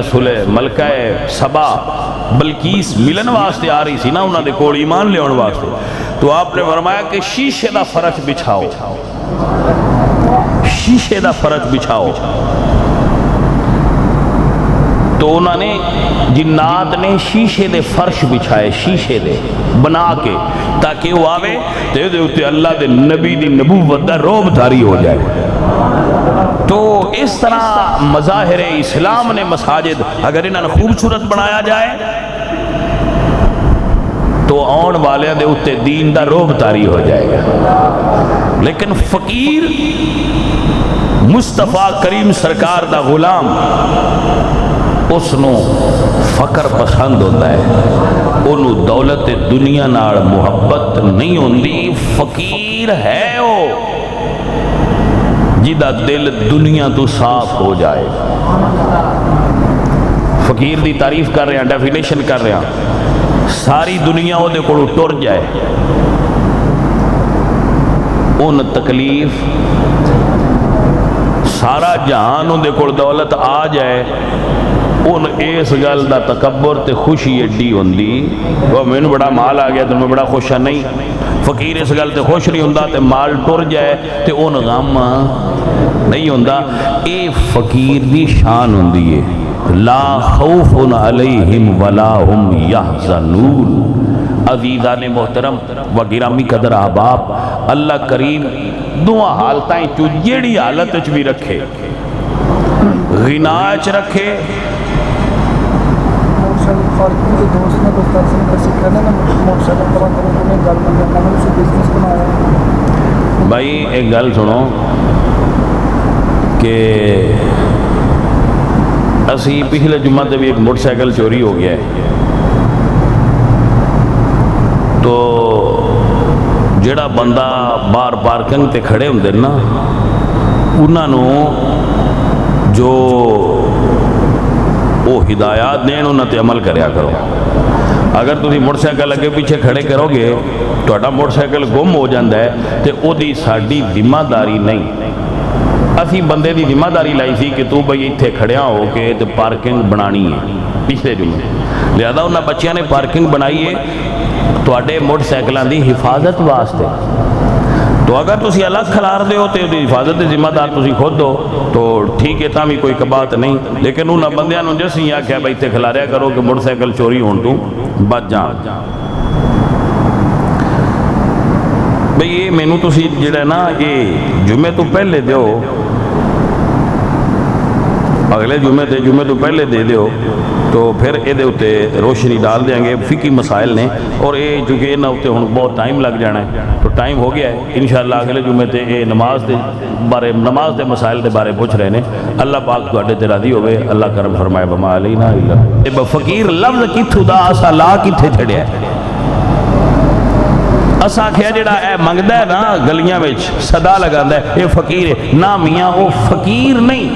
سبا بلقیس ملن واسطے آ رہی سی نا انہوں نے کول ایمان لے آنے واسطے, تو آپ نے فرمایا کہ شیشے دا فرش بچھاؤ, شیشے دا فرش بچھاؤ. تو انہوں نے جنات نے شیشے دے فرش بچھائے, شیشے دے بنا کے, تاکہ وہ آوے تے دے اتے اللہ دے نبی دی نبوت دا روب دھاری ہو جائے. تو اس طرح مظاہر اسلام نے مساجد اگر انہوں نے خوبصورت بنایا جائے تو آن والے دے اتے دین دا روب دھاری ہو جائے گا. لیکن فقیر مصطفیٰ کریم سرکار دا غلام, اس نو فقر پسند ہوتا ہے, انو دولت دنیا نال محبت نہیں ہوندی. فقیر ہے وہ جدا دل دنیا تو صاف ہو جائے. فقیر دی تعریف کر رہے ہیں, ڈیفینیشن کر رہے ہیں, ساری دنیا وہ دے کو ٹر جائے, ان تکلیف سارا جہان ان دے کو دولت آ جائے, ان اس گل دا تکبر تے خوشی ایڈی ہوندی وہ میں بڑا مال آ گیا تو میں بڑا خوش ہاں. نہیں, فقیر اس گل تے خوش نہیں ہوندا تے مال ٹر جائے تے ان غم نہیں ہوندا. اے فقیر دی شان ہوندی ہے, لا خوف علیہم ولا ہم یحزنون. عزیزان محترم و گرامی قدر احباب, اللہ کریم دعا حالتائیں چو جیڑی حالت وچ بھی رکھے, غنا وچ رکھے, بھائی ایک گل سنو کہ اسی پچھلے جمعہ تے بھی ایک موٹر سائیکل چوری ہو گیا ہے. تو جڑا بندہ بار پارکنگ تے کھڑے ہوندے نا, انہاں نو جو وہ ہدایات دین انہاں تے عمل کریا کرو. اگر تسی موٹر سائیکل اگے پیچھے کھڑے کرو گے تہاڈا موٹر سائیکل گم ہو جاندا ہے تے او دی ساڈی ذمہ داری نہیں. اسی بندے دی ذمہ داری لائی سی کہ تو بھئی اتھے کھڑیاں ہو کے تے پارکنگ بنانی ہے پچھلے جمعے, لہذا انہاں بچیاں نے پارکنگ بنائی ہے تواڈے موٹر سائیکلاں دی حفاظت واسطے. تو اگر تسی الگ کھلار دے ہو تو حفاظت دی ذمہ دار تسی خود دو تو ٹھیک ہے, تاں بھی کوئی بات نہیں. لیکن انہاں بندیاں نوں جس نہیں آکھیا بھائی تے کھلاریا کرو کہ موٹر سائیکل چوری ہون تو بچ جان. بھئی یہ مینوں تسی جڑا نا یہ جمعے تو پہلے دیو, اگلے جمعے تو پہلے دے دیو, تو پھر یہ روشنی ڈال دیں گے، فقہی مسائل نے، اور یہ چونکہ یہاں اتنے ہوں بہت ٹائم لگ جانا ہے، تو ٹائم ہو گیا ہے انشاءاللہ اگلے جمعے تے یہ نماز دے مسائل دے بارے پوچھ رہے ہیں۔ اللہ پاک تواڈے تے راضی ہوئے، اللہ کرم فرمائے، وما علینا الا فقیر لفظ کتھوں دا اسا لا کتھے چھڑیا ہے؟ اسا کیا جڑا اے منگدا ہے نا گلیاں وچ صدا لگاندا ہے اے فقیر ہے، نہ میاں وہ فقیر نہیں،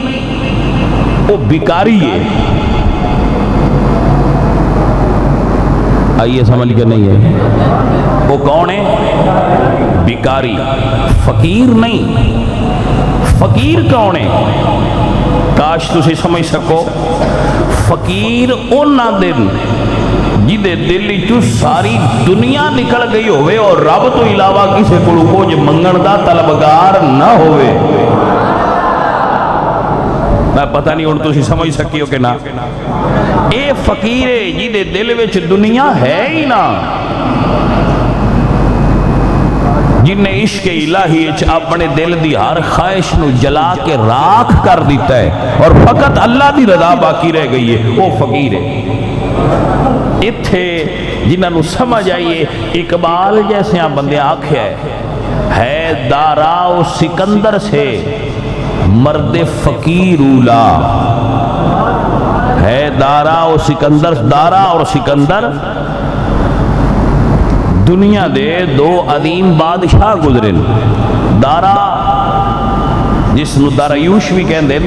وہ بیکاری ہے۔ آئیے سمجھ کے نہیں ہے وہ کون ہے؟ بیکاری، فقیر نہیں۔ فقیر کون ہے؟ کاش تسی سمجھ سکو، فقیر اونا دن جدے دلی تو ساری دنیا نکل گئی ہوئے اور رب تو علاوہ کسے کو کچھ منگن دا طلبگار نہ ہوئے۔ میں پتہ نہیں ان تسی سمجھ سکی ہو کہ نہ، اے فقیر ہے جدے دل وچ دنیا ہے ہی نہ، جن نے عشق الہی اپنے دل دی ہر خواہش نو جلا کے راکھ کر دیتا ہے اور فقط اللہ دی رضا باقی رہ گئی ہے، وہ فقیر ہے۔ اتھے جنہاں نو سمجھ آئیے، اقبال جیسے آپ بندے آکھے ہے دارا و سکندر سے مرد فقیر اولا، ہے دارا و سکندر، دارا اور سکندر دنیا دے دو عظیم بادشاہ گزرن۔ دارا جس نو داریوش بھی کہن دیں،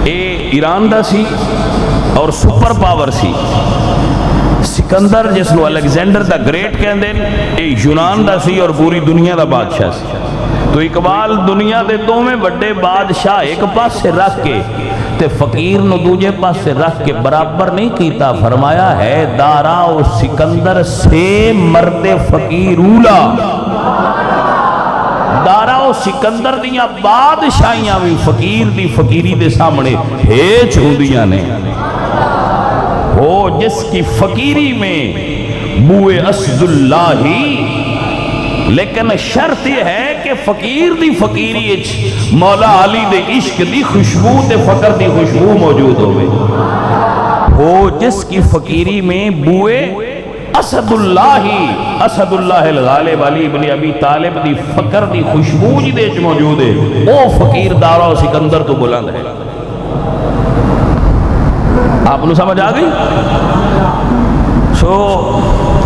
اے ایران دا سی اور سپر پاور سی۔ سکندر جس نو الیگزینڈر دا گریٹ کہن دیں، اے یونان دا سی اور پوری دنیا دا بادشاہ سی۔ تو اقبال دنیا دے دو میں بڑے بادشاہ ایک پاس سے رکھ کے تے فقیر نو دوجے پاس سے رکھ کے برابر نہیں کیتا، فرمایا ہے دارا و سکندر سے مرد فقیر اولا۔ دارا و سکندر دیاں بادشاہیاں بھی فقیر دی فقیری دے سامنے ہیچ ہوندیاں نے۔ ہو جس کی فقیری میں بوئے اسد اللہ ہی، لیکن شرط یہ ہے کہ فقیر دی فقیری اچ مولا علی دے عشق دی خوشبو تے فقر دی خوشبو موجود ہوئے۔ ہو جس کی فقیری میں بوئے اسد اللہ ہی، اسد اللہ الغالب علی بن ابی طالب دی فقر دی خوشبو جی دے اچ موجود ہے، او فقیر دارا و سکندر تو بلند ہے۔ آپ نے سمجھ آ گئی؟ سو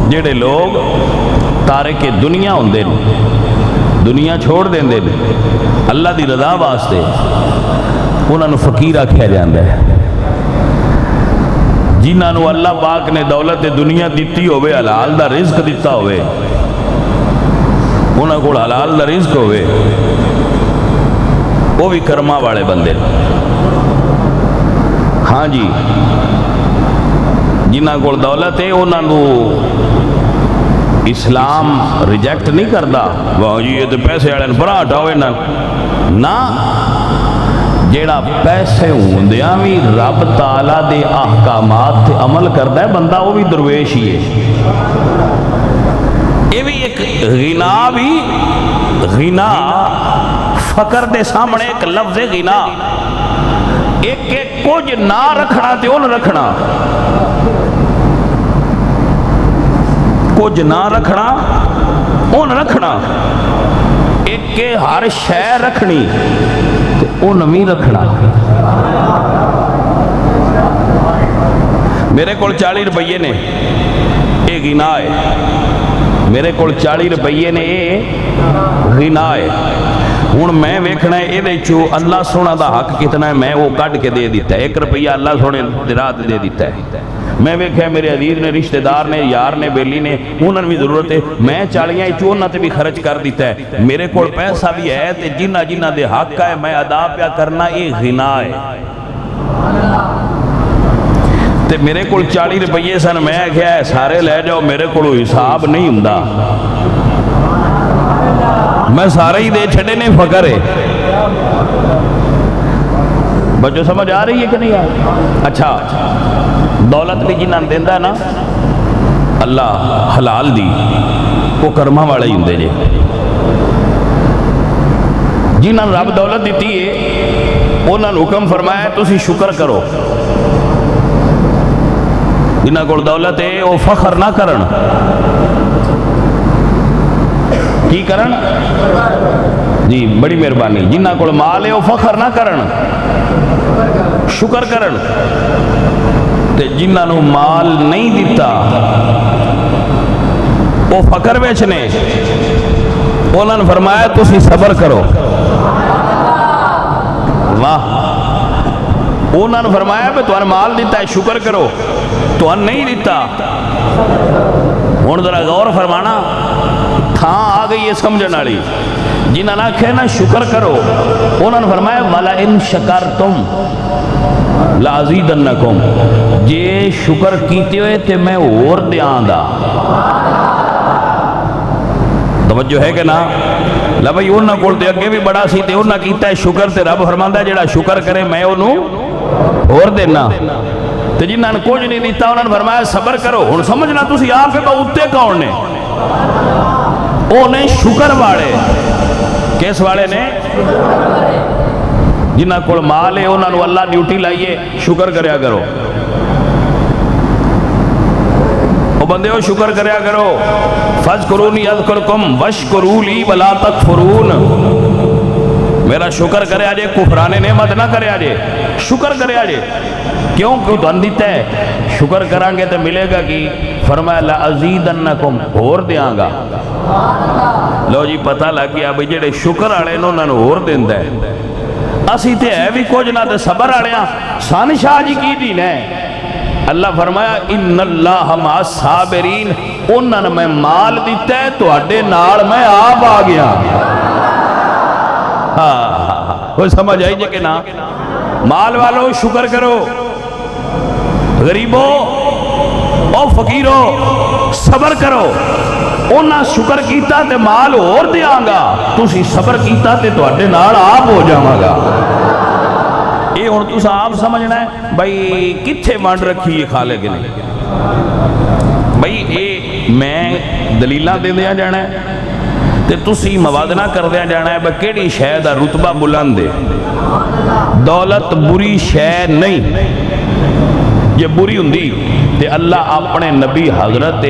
جڑے لوگ تارک دنیا ہوندے نے، دنیا چھوڑ دیں دے اللہ دی رضا واسطے، انہاں نو فقیر آکھیا جاندا ہے۔ جنہاں نو اللہ پاک نے دولت دنیا دیتی ہوئے، حلال دا رزق دیتا ہوئے، انہاں کو حلال دا رزق ہوئے، وہ بھی کرما والے بندے۔ ہاں جی، جنہاں کو دولت ہے انہاں نو اسلام ریجیکٹ نہیں کردا، واہ جی یہ تو پیسے والے بڑا ہٹاؤ نہ، جیڑا پیسے ہوندیاں بھی رب تعالیٰ دے احکامات تے عمل کردا ہے بندہ، وہ بھی درویش ہی ہے۔ یہ بھی ایک غنا، بھی غنا فقر دے سامنے ایک لفظ غنا، ایک کچھ نہ رکھنا تے ان رکھنا، کچھ نہ رکھنا ان رکھنا، ایک کے ہر شے رکھنی تے ان بھی رکھنا۔ میرے کول 40 روپیے نے، یہ غنا ہے، میرے کول 40 روپیے نے، یہ غنا ہے۔ ہوں میں ویکھنا ہے یہ چو اللہ سونا دا حق کتنا ہے، میں وہ کٹ کے دے دیتا ہے۔ 1 روپیہ اللہ سونے رات دے دیتا ہے۔ میں ویکھیا میرے عزیز نے، رشتہ دار نے، یار نے، بیلی نے، انہوں نے بھی ضرورت ہے، میں 40 چونہ تے بھی خرچ کر دیتا ہے۔ میرے کول پیسہ بھی ہے تے جنہ جنہ دے حق ہے میں ادا پیا کرنا، یہ غنا ہے۔ تے میرے کول 40 روپیے سن، میں کہا ہے سارے لے جاؤ، میرے کولو حساب نہیں ہوندا، میں سارے ہی دے چھڑے نے، فقر ہے۔ بچوں سمجھ آ رہی ہے کہ نہیں آ رہی؟ اچھا، دولت بھی جنہاں دیندہ ہے نا اللہ حلال دی، وہ کرما والے ہی ہوندے جے۔ جنہاں رب دولت دیتی ہے انہاں نے حکم فرمایا تسی شکر کرو، جنہاں کول دولت ہے وہ فخر نہ کرن، کی کرن؟ جی بڑی مہربانی، جنہاں کول مال ہے وہ فخر نہ کرن، شکر کرن۔ تے جنہاں نو مال نہیں دیتا وہ فقر وچ نے، انہوں نے فرمایا تسی صبر کرو۔ واہ، انہوں نے فرمایا کہ تمہیں مال دیتا ہے شکر کرو، تمہیں نہیں دیتا۔ ہن ذرا غور فرمانا، تھاں آ گئی ہے سمجھن والی۔ جنہاں نے آکھیا نا شکر کرو، انہوں نے فرمایا وَلَئِن شَكَرْتُمْ لَأَزِيدَنَّكُمْ، جے شکر کیتے ہوئے تے میں اور دیاں گا۔ توجہ ہے کہ نا؟ لے بھئی انہاں کول تے اگے بھی بڑا سی تے انہاں کیتا ہے شکر، تے رب فرماندا ہے جڑا شکر کرے میں انہوں اور دینا۔ تے جنہاں نے کچھ نہیں دیتا انہوں نے فرمایا صبر کرو۔ ہن سمجھنا تسی آپ کے اُتے کون نے؟ او نے شکر والے۔ کس والے نے؟ جنہاں کول مال ہے انہاں نو اللہ ڈیوٹی لائیے شکر کریا کرو۔ او بندے ہو شکر کریا کرو۔ فَاذْكُرُونِي أَذْكُرْكُمْ وَاشْكُرُوا لِي وَلَا تَكْفُرُونَ، میرا شکر کرے آجے، کفران نعمت نہ کرے آجے، شکر کرے آجے۔ کیوں تو اندیتا ہے شکر کرانگے تو ملے گا کہ فرمایا لَأَزِيدَنَّكُمْ اور دیاں گا۔ لو جی پتہ لگ گیا بھئی جڑے شکر آڑے انہوں نے اور دیندہ ہے۔ اسی تے ہے بھی کچھ نہ تے صبر آڑیاں سان شاہ جی کی دین ہے۔ اللہ فرمایا ان اللہ مع الصابرین، انہوں نے میں مال دیتا ہے تو اڈے نال میں آپ آ گیا۔ وہ سمجھ آئی جے کہ نا؟ مال والو شکر کرو، غریبو او فقیرو صبر کرو۔ انہاں شکر کیتا تے مال اور دیاں گا، تسی صبر کیتا تے تو اڈے نال آپ ہو جاواں گا۔ یہ ہن تساں آپ سمجھنا ہے بھئی کتھے ونڈ رکھی ہے خالق نے؟ بھئی اے میں دلیلاں دے دیا جانا ہے تے تسی موازنہ کر دیا جانا ہے بھئی کیڑی شے دا رتبہ بلند ہے۔ دولت بری شے نہیں، یہ بری ہوندی تے اللہ اپنے نبی حضرت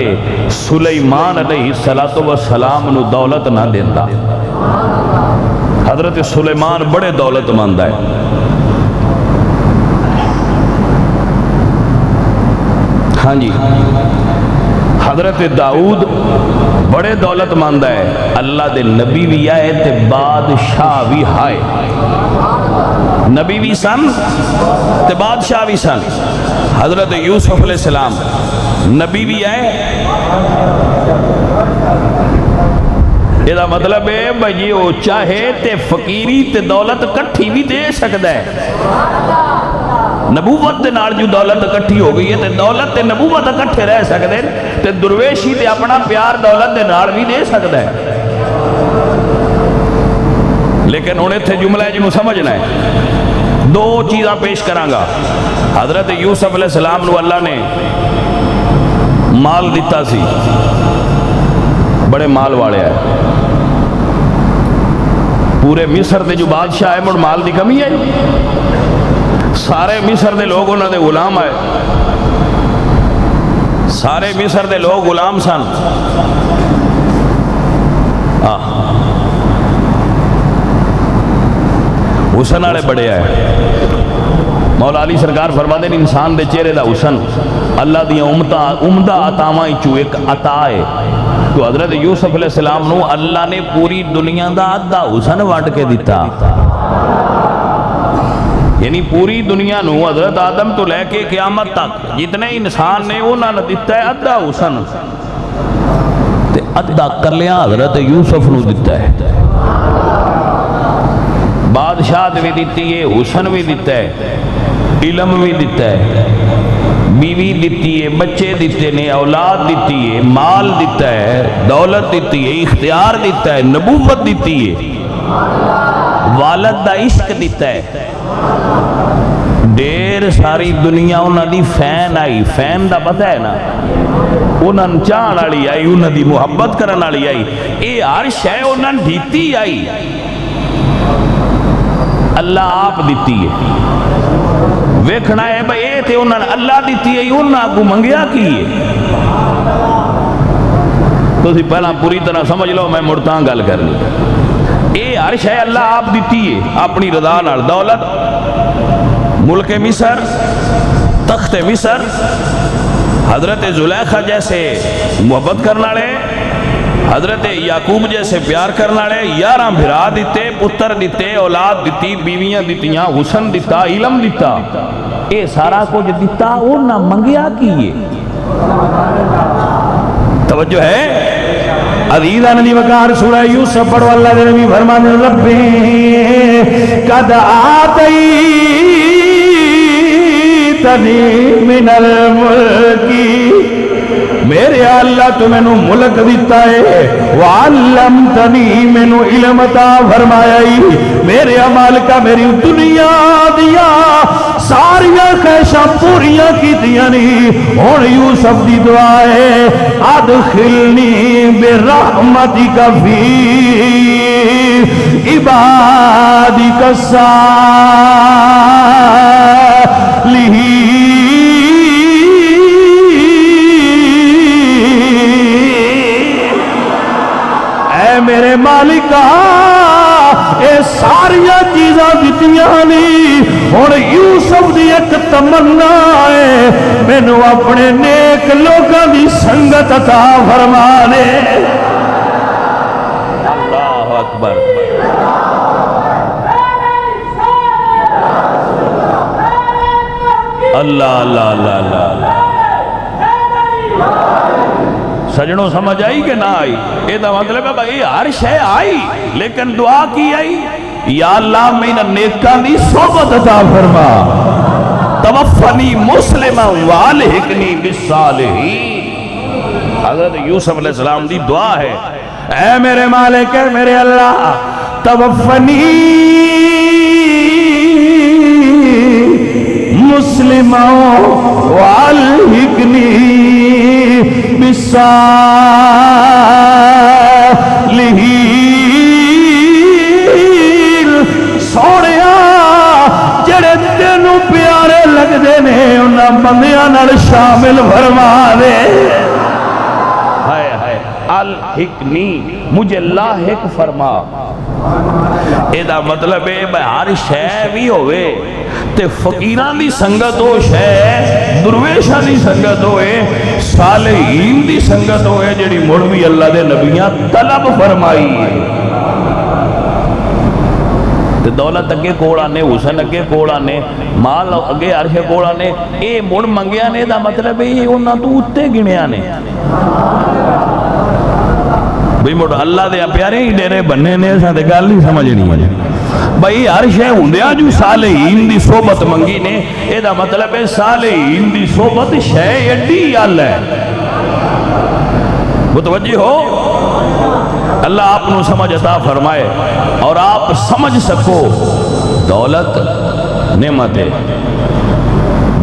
سلیمان علیہ السلام نو دولت نہ دیتا۔ حضرت سلیمان بڑے دولت مند ہے۔ ہاں جی، حضرت داؤد بڑے دولت مند ہے، اللہ دے نبی بھی آئے تے بادشاہ بھی آئے، نبی بھی سن تے بادشاہ بھی سن۔ حضرت یوسف علیہ السلام نبی بھی آئے، یہ دا مطلب ہے بھئی وہ چاہے تے فقیری تے دولت کٹھی بھی دے سکتا ہے۔ نبوت دے نال جو دولت کٹھی ہو گئی ہے تے دولت تے نبوت کٹھے رہ سکتے ہیں، تے درویشی تے اپنا پیار دولت دے نال بھی دے سکتا ہے۔ لیکن انہیں تھے جملہ ہے جنہوں سمجھنا ہے، دو چیزاں پیش کرانگا۔ حضرت یوسف علیہ السلام نو اللہ نے مال دیتا سی، بڑے مال والے آئے، پورے مصر دے جو بادشاہ ہے مڑ مال دی کمی ہے، سارے مصر دے لوگ انہوں نے غلام آئے، سارے مصر دے لوگ غلام سن۔ حسن آڑے بڑے آئے، مولا علی سرکار فرما دیں انسان دے چہرے دا حسن اللہ دیاں عمدہ عطاواں چو ایک عطا ہے۔ تو حضرت یوسف علیہ السلام نو اللہ نے پوری دنیا دا آدھا حسن وانٹ کے دیتا، یعنی پوری دنیا نو حضرت آدم تو لے کے قیامت تک جتنے انسان نے انہوں نے دیتا ہے آدھا حسن، تے آدھا کرلیاں حضرت یوسف نو دیتا ہے۔ بادشاہت بھی دیتی ہے، حسن بھی دیتا ہے، علم بھی دیتا ہے، بیوی دیتی ہے، بچے دیتے ہیں، اولاد دیتی ہے، مال دیتا ہے، دولت دیتی ہے، اختیار دیتا ہے، نبوت دیتی ہے، والد دا عشق دیتا ہے۔ دیر ساری دنیا انہاں دی فین آئی، فین دا پتہ ہے نا، انہاں چاہن والی آئی، انہاں دی محبت کرن والی آئی، اے ہر شے انہاں دیتی آئی، اللہ آپ دیتی ہے۔ ویکھنا ہے بھئی اے تے انہاں نے اللہ دیتی ہے انہاں کو منگیا کی ہے تو اسی پہلا پوری طرح سمجھ لو میں مڑتاں گل کرنی اے عرش ہے اللہ آپ دیتی ہے اپنی رضا نال دولت ملک مصر تخت مصر حضرت زلیخا جیسے محبت کرنا لے حضرت یعقوب جیسے پیار کرنا لے 11 بھرا دیتے پتر دیتے اولاد دیتی بیویاں دیتیاں حسن دیتا علم دیتا اے سارا کچھ دیتا وہ نہ منگیا کیے توجہ ہے عزیز علی وقار سورہ یوسف پڑھو اللہ دے نبی فرمانے ربی قد آتیتنی من الملکی میرے اللہ تو میں نو ملک دیتا ہے وعلمتنی میں نو علم عطا فرمایا میرے عمال کا میری دنیا دیا ساریاں خیشاں پوریاں کی دیا نہیں اور یوسف دی دعا ہے ادخلنی برحمتک فی عبادک الصالحین میرے مالکا اے ساریاں چیزاں دیتیاں نہیں اور یوسف دی ایک تمنا ہے میں نو اپنے نیک لوگاں دی سنگت عطا فرما دے اللہ اکبر اللہ اللہ اللہ اللہ سجنوں سمجھ آئی کہ نہ آئی یہ تو مطلب ہے بھائی ہر شے آئی لیکن دعا کی آئی یا اللہ میں نیکاں دی صحبت عطا فرما توفنی مسلما والحقنی بالصالحین حضرت یوسف علیہ السلام دی دعا ہے اے میرے مالک اے میرے اللہ توفنی مسلما والحقنی بالصالحین سونیا جڑے تینوں پیارے لگ دے نے انہاں بندیاں نال شامل فرما دے ہائے ہائے الحقنی مجھے لاحق فرما اے دا مطلب ہے ہر شے بھی ہوئے تے فقیران دی سنگت ہو شے درویشان دی سنگت ہوئے صالحین دی سنگت ہوئے جڑی مڑوی اللہ دے نبیاں طلب فرمائی تے دولت اگے کوڑا نے حسن اگے کوڑا نے مال اگے عرش کوڑا نے اے مڑ منگیا نے دا مطلب ہے یہ انہاں تو اتے گنیا نے بھئی موڑ اللہ دے پیارے ہی ڈیرے بننے نے ساتھ گل نہیں سمجھنی ہے بھئی ہر شے ہوندیا جو صالحین دی صحبت منگی نے اے دا مطلب ہے صالحین دی صحبت شے ایڈی آل ہے متوجہ ہو اللہ آپ نو سمجھ عطا فرمائے اور آپ سمجھ سکو دولت نعمت ہے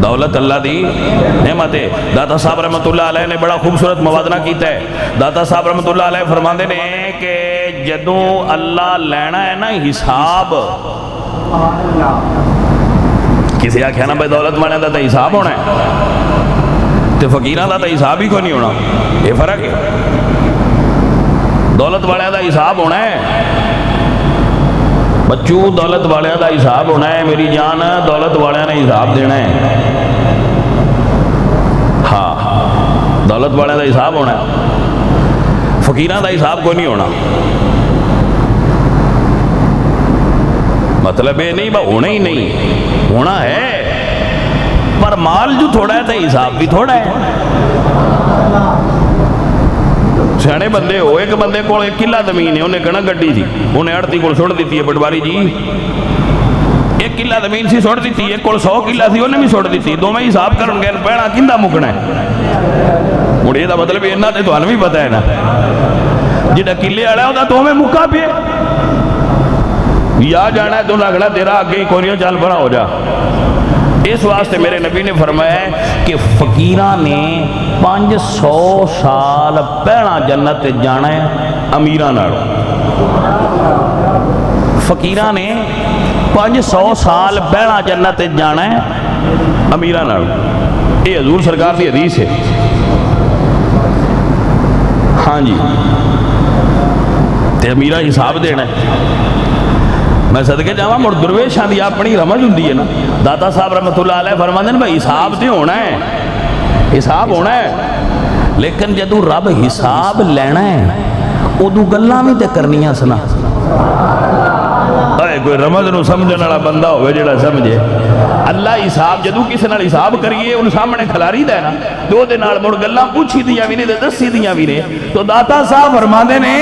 دولت اللہ دی نعمت ہے داتا صاحب رحمت اللہ علیہ نے بڑا خوبصورت موازنہ کیتا ہے داتا صاحب رحمت اللہ علیہ فرماندے نے کہ جدوں اللہ لینا ہے نا حساب کسی آکھیا نا بھائی دولت مانے دا تا حساب ہونا ہے تے فقیران دا تا حساب ہی کوئی نہیں ہونا یہ فرق ہے دولت والے دا حساب ہونا ہے بچوں دولت والے دا حساب ہونا ہے میری جان دولت والے نے حساب دینا ہے ہاں دولت والے دا حساب ہونا ہے فقیران دا حساب کوئی نہیں ہونا مطلب یہ نہیں ہونا ہی نہیں ہونا ہے پر مال جو تھوڑا ہے تو حساب بھی تھوڑا ہے سیانے بندے ہو ایک بندے کو ایک کلا زمین ہے انہیں کہنا گڈی تھی انہیں اڑتی کو چھوڑ دیتی ہے پٹواری جی ایک کلا زمین سی چھوڑ دیتی ہے ایک کو 100 کلا تھی انہیں بھی چھوڑ دیتی دو میں حساب کرن گے پہنا کندہ مکنا ہے مڑے دا مطلب یہ تے تو بھی پتہ ہے نا جڑا کلے والا ہوتا تو ہمیں مکا پہ یا جانا ہے تو لگنا تیرا آگے کوریوں چال بنا ہو جا اس واسطے میرے نبی نے فرمایا کہ فقیران نے 500 سال پہنا جنت جانا ہے امیران نال فقیران نے 500 سال پہلا جنت جانا ہے امیراں نال. یہ حضور سرکار کی حدیث ہے. ہاں جی تے امیراں حساب دینا ہے. میں صدقے جاواں مڑ درویشاں دی اپنی رمج ہوندی ہے نا. داتا صاحب رحمۃ اللہ علیہ فرماندے نے بھائی حساب تے ہونا ہے, حساب ہونا ہے, لیکن جدوں رب حساب لینا ہے ادو گلاں بھی تے کرنیاں سنا. کوئی رمض نو سمجھنے والا بندہ ہوئے جڑا سمجھے. اللہ حساب جدو کسی نال حساب کریے ان سامنے کھلاری دا ہے نا دو دے نال مڑ گلاں پوچھی دیاں بھی نے تے دسی دیاں بھی نے. تو داتا صاحب فرماندے نے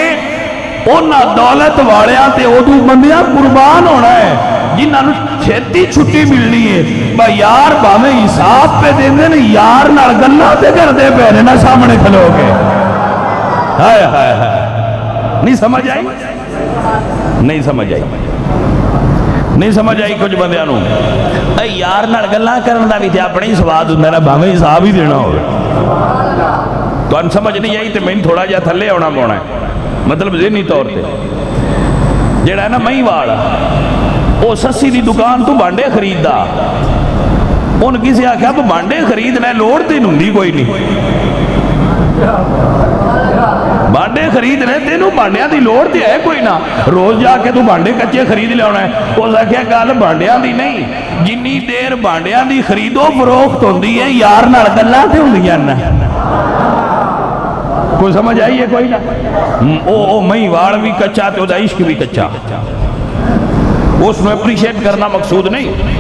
انہاں دولت والیاں تے ادو بندیاں قربان ہونا ہے جنہاں نو چھتی چھٹی ملنی ہے. بھائی یار بھاویں حساب پہ دیندے نے یار نال گلاں تے کردے پے نے نا سامنے کھلو کے. ہائے ہائے ہائے نہیں سمجھ آئی, نہیں سمجھ آئی, نہیں سمجھ آئی کچھ بندیاں نو. اے یار نال گلاں کرن دا بھی تے اپنے ہی سواد ہوندا نا بھاویں حساب ہی دینا ہوے. تانوں سمجھ نہیں آئی تے مینوں تھوڑا جہا تھلے آنا پونا ہے. مطلب ذہنی طور تے جڑا ہے نا مئی والا او سسی دی دکان تو بانڈے خریددا. ان کسی آکھیا تو بانڈے خریدنا لوڑ تے ہوندی کوئی نہیں. بانڈے خریدنے تینوں بانڈیاں دی لوڑ تے ہے کوئی نہ. روز جا کے تو بانڈے کچے خرید لے ہونا ہے. وہ آکھیا گل بانڈیاں دی نہیں, جنی دیر بانڈیاں دی خریدو فروخت ہوندی ہے یار نال گلاں تے ہوندیاں نا. کوئی سمجھ آئی ہے کوئی نہ. او مئی واڑ بھی کچا تے دا عشق بھی کچا. اس میں اپریشیٹ کرنا مقصود نہیں,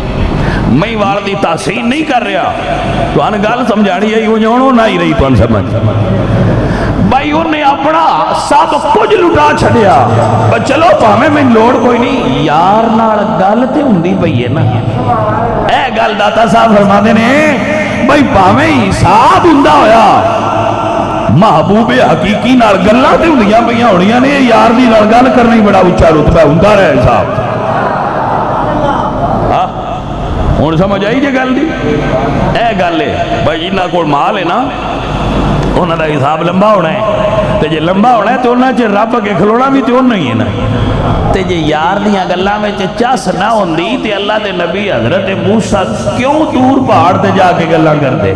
مئی واڑ دی تحسین نہیں کر رہا. تو ان گل سمجھاڑی ہے وہ جانو نہ ہی رہی تو ان سمجھ. بھائی انہیں اپنا سب کچھ لٹا چھڑیا. چلو پاویں میں لوڑ کوئی نہیں یار نال گل تے ہوندی پئی ہے نا. اے گل داتا صاحب فرماندے نے بھائی پاویں حساب ہوندا ہویا محبوب حقیقی نال گلاں تے ہوندیاں پیاں ہونیاں نے. یار دی نال گل کرنی بڑا اونچا رتبہ ہوندا رہے حساب. ہن سمجھ آئی جے گل دی. اے گل ہے بھائی جنہاں کول مال ہے نا انہاں دا حساب لمبا ہونا ہے. تے جے لمبا ہونا ہے تے انہاں چ رب اگے کھلونا بھی تے انہاں ہی ہے نا. تے جے یار دیاں گلاں وچ چس نہ ہوندی تے اللہ دے نبی حضرت موسیٰ کیوں دور پہاڑ تے جا کے گلاں کردے.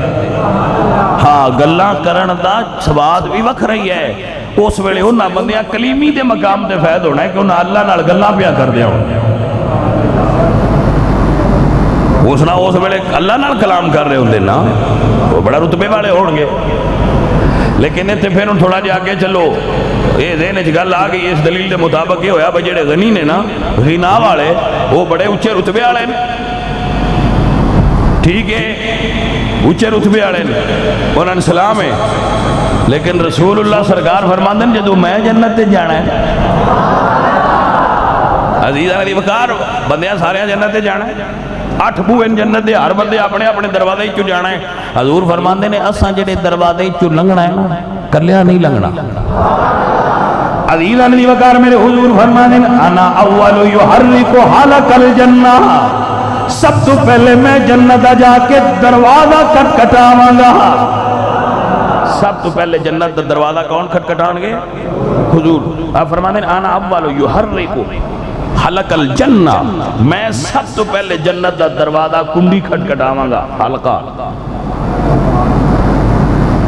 ہاں گلاں کرن دا سواد بھی وکھ رہی ہے. اس ویلے انہاں بندیاں کلیمی دے مقام تے فائد ہونا ہے کہ انہاں اللہ نال گلاں پیا کردے ہون. اس ویلے اللہ نال کلام کر رہے ہوندے نا وہ بڑا رتبے والے ہون گے. لیکن اتنے پھر تھوڑا جا کے چلو یہ ذہن وچ گل آ گئی. اس دلیل دے مطابق یہ ہویا بھائی جڑے غنی نے نا غنا والے وہ بڑے اونچے رتبے والے نے. ٹھیک ہے اونچے رتبے والے نے انہاں سلام ہے. لیکن رسول اللہ سرکار فرماندے نے جدوں میں جنت تے جانا ہے عزیزاں دی وقار بندیاں سارے جنت تے جانا ہے. 8 بوئے جنت دے ہر بندے اپنے اپنے دروازے چوں جانا ہے. حضور فرماندے نے اساں جڑے دروازے چوں لنگنا ہے نا کلیا نہیں لنگنا. عزیزاں دی وقار میرے حضور فرماندے نے انا اول یحرک حلق الجنہ. سب تو پہلے میں جنت جا کے دروازہ کھٹکھٹاواں گا. سب تو پہلے جنت دا دروازہ کون کھٹکھٹان گے؟ حضور. آپ فرماندے نے انا اول یحرک حلق الجنہ. میں سب تو پہلے جنت دا دروازہ کنڈی کھٹکھٹاواں گا. حلقہ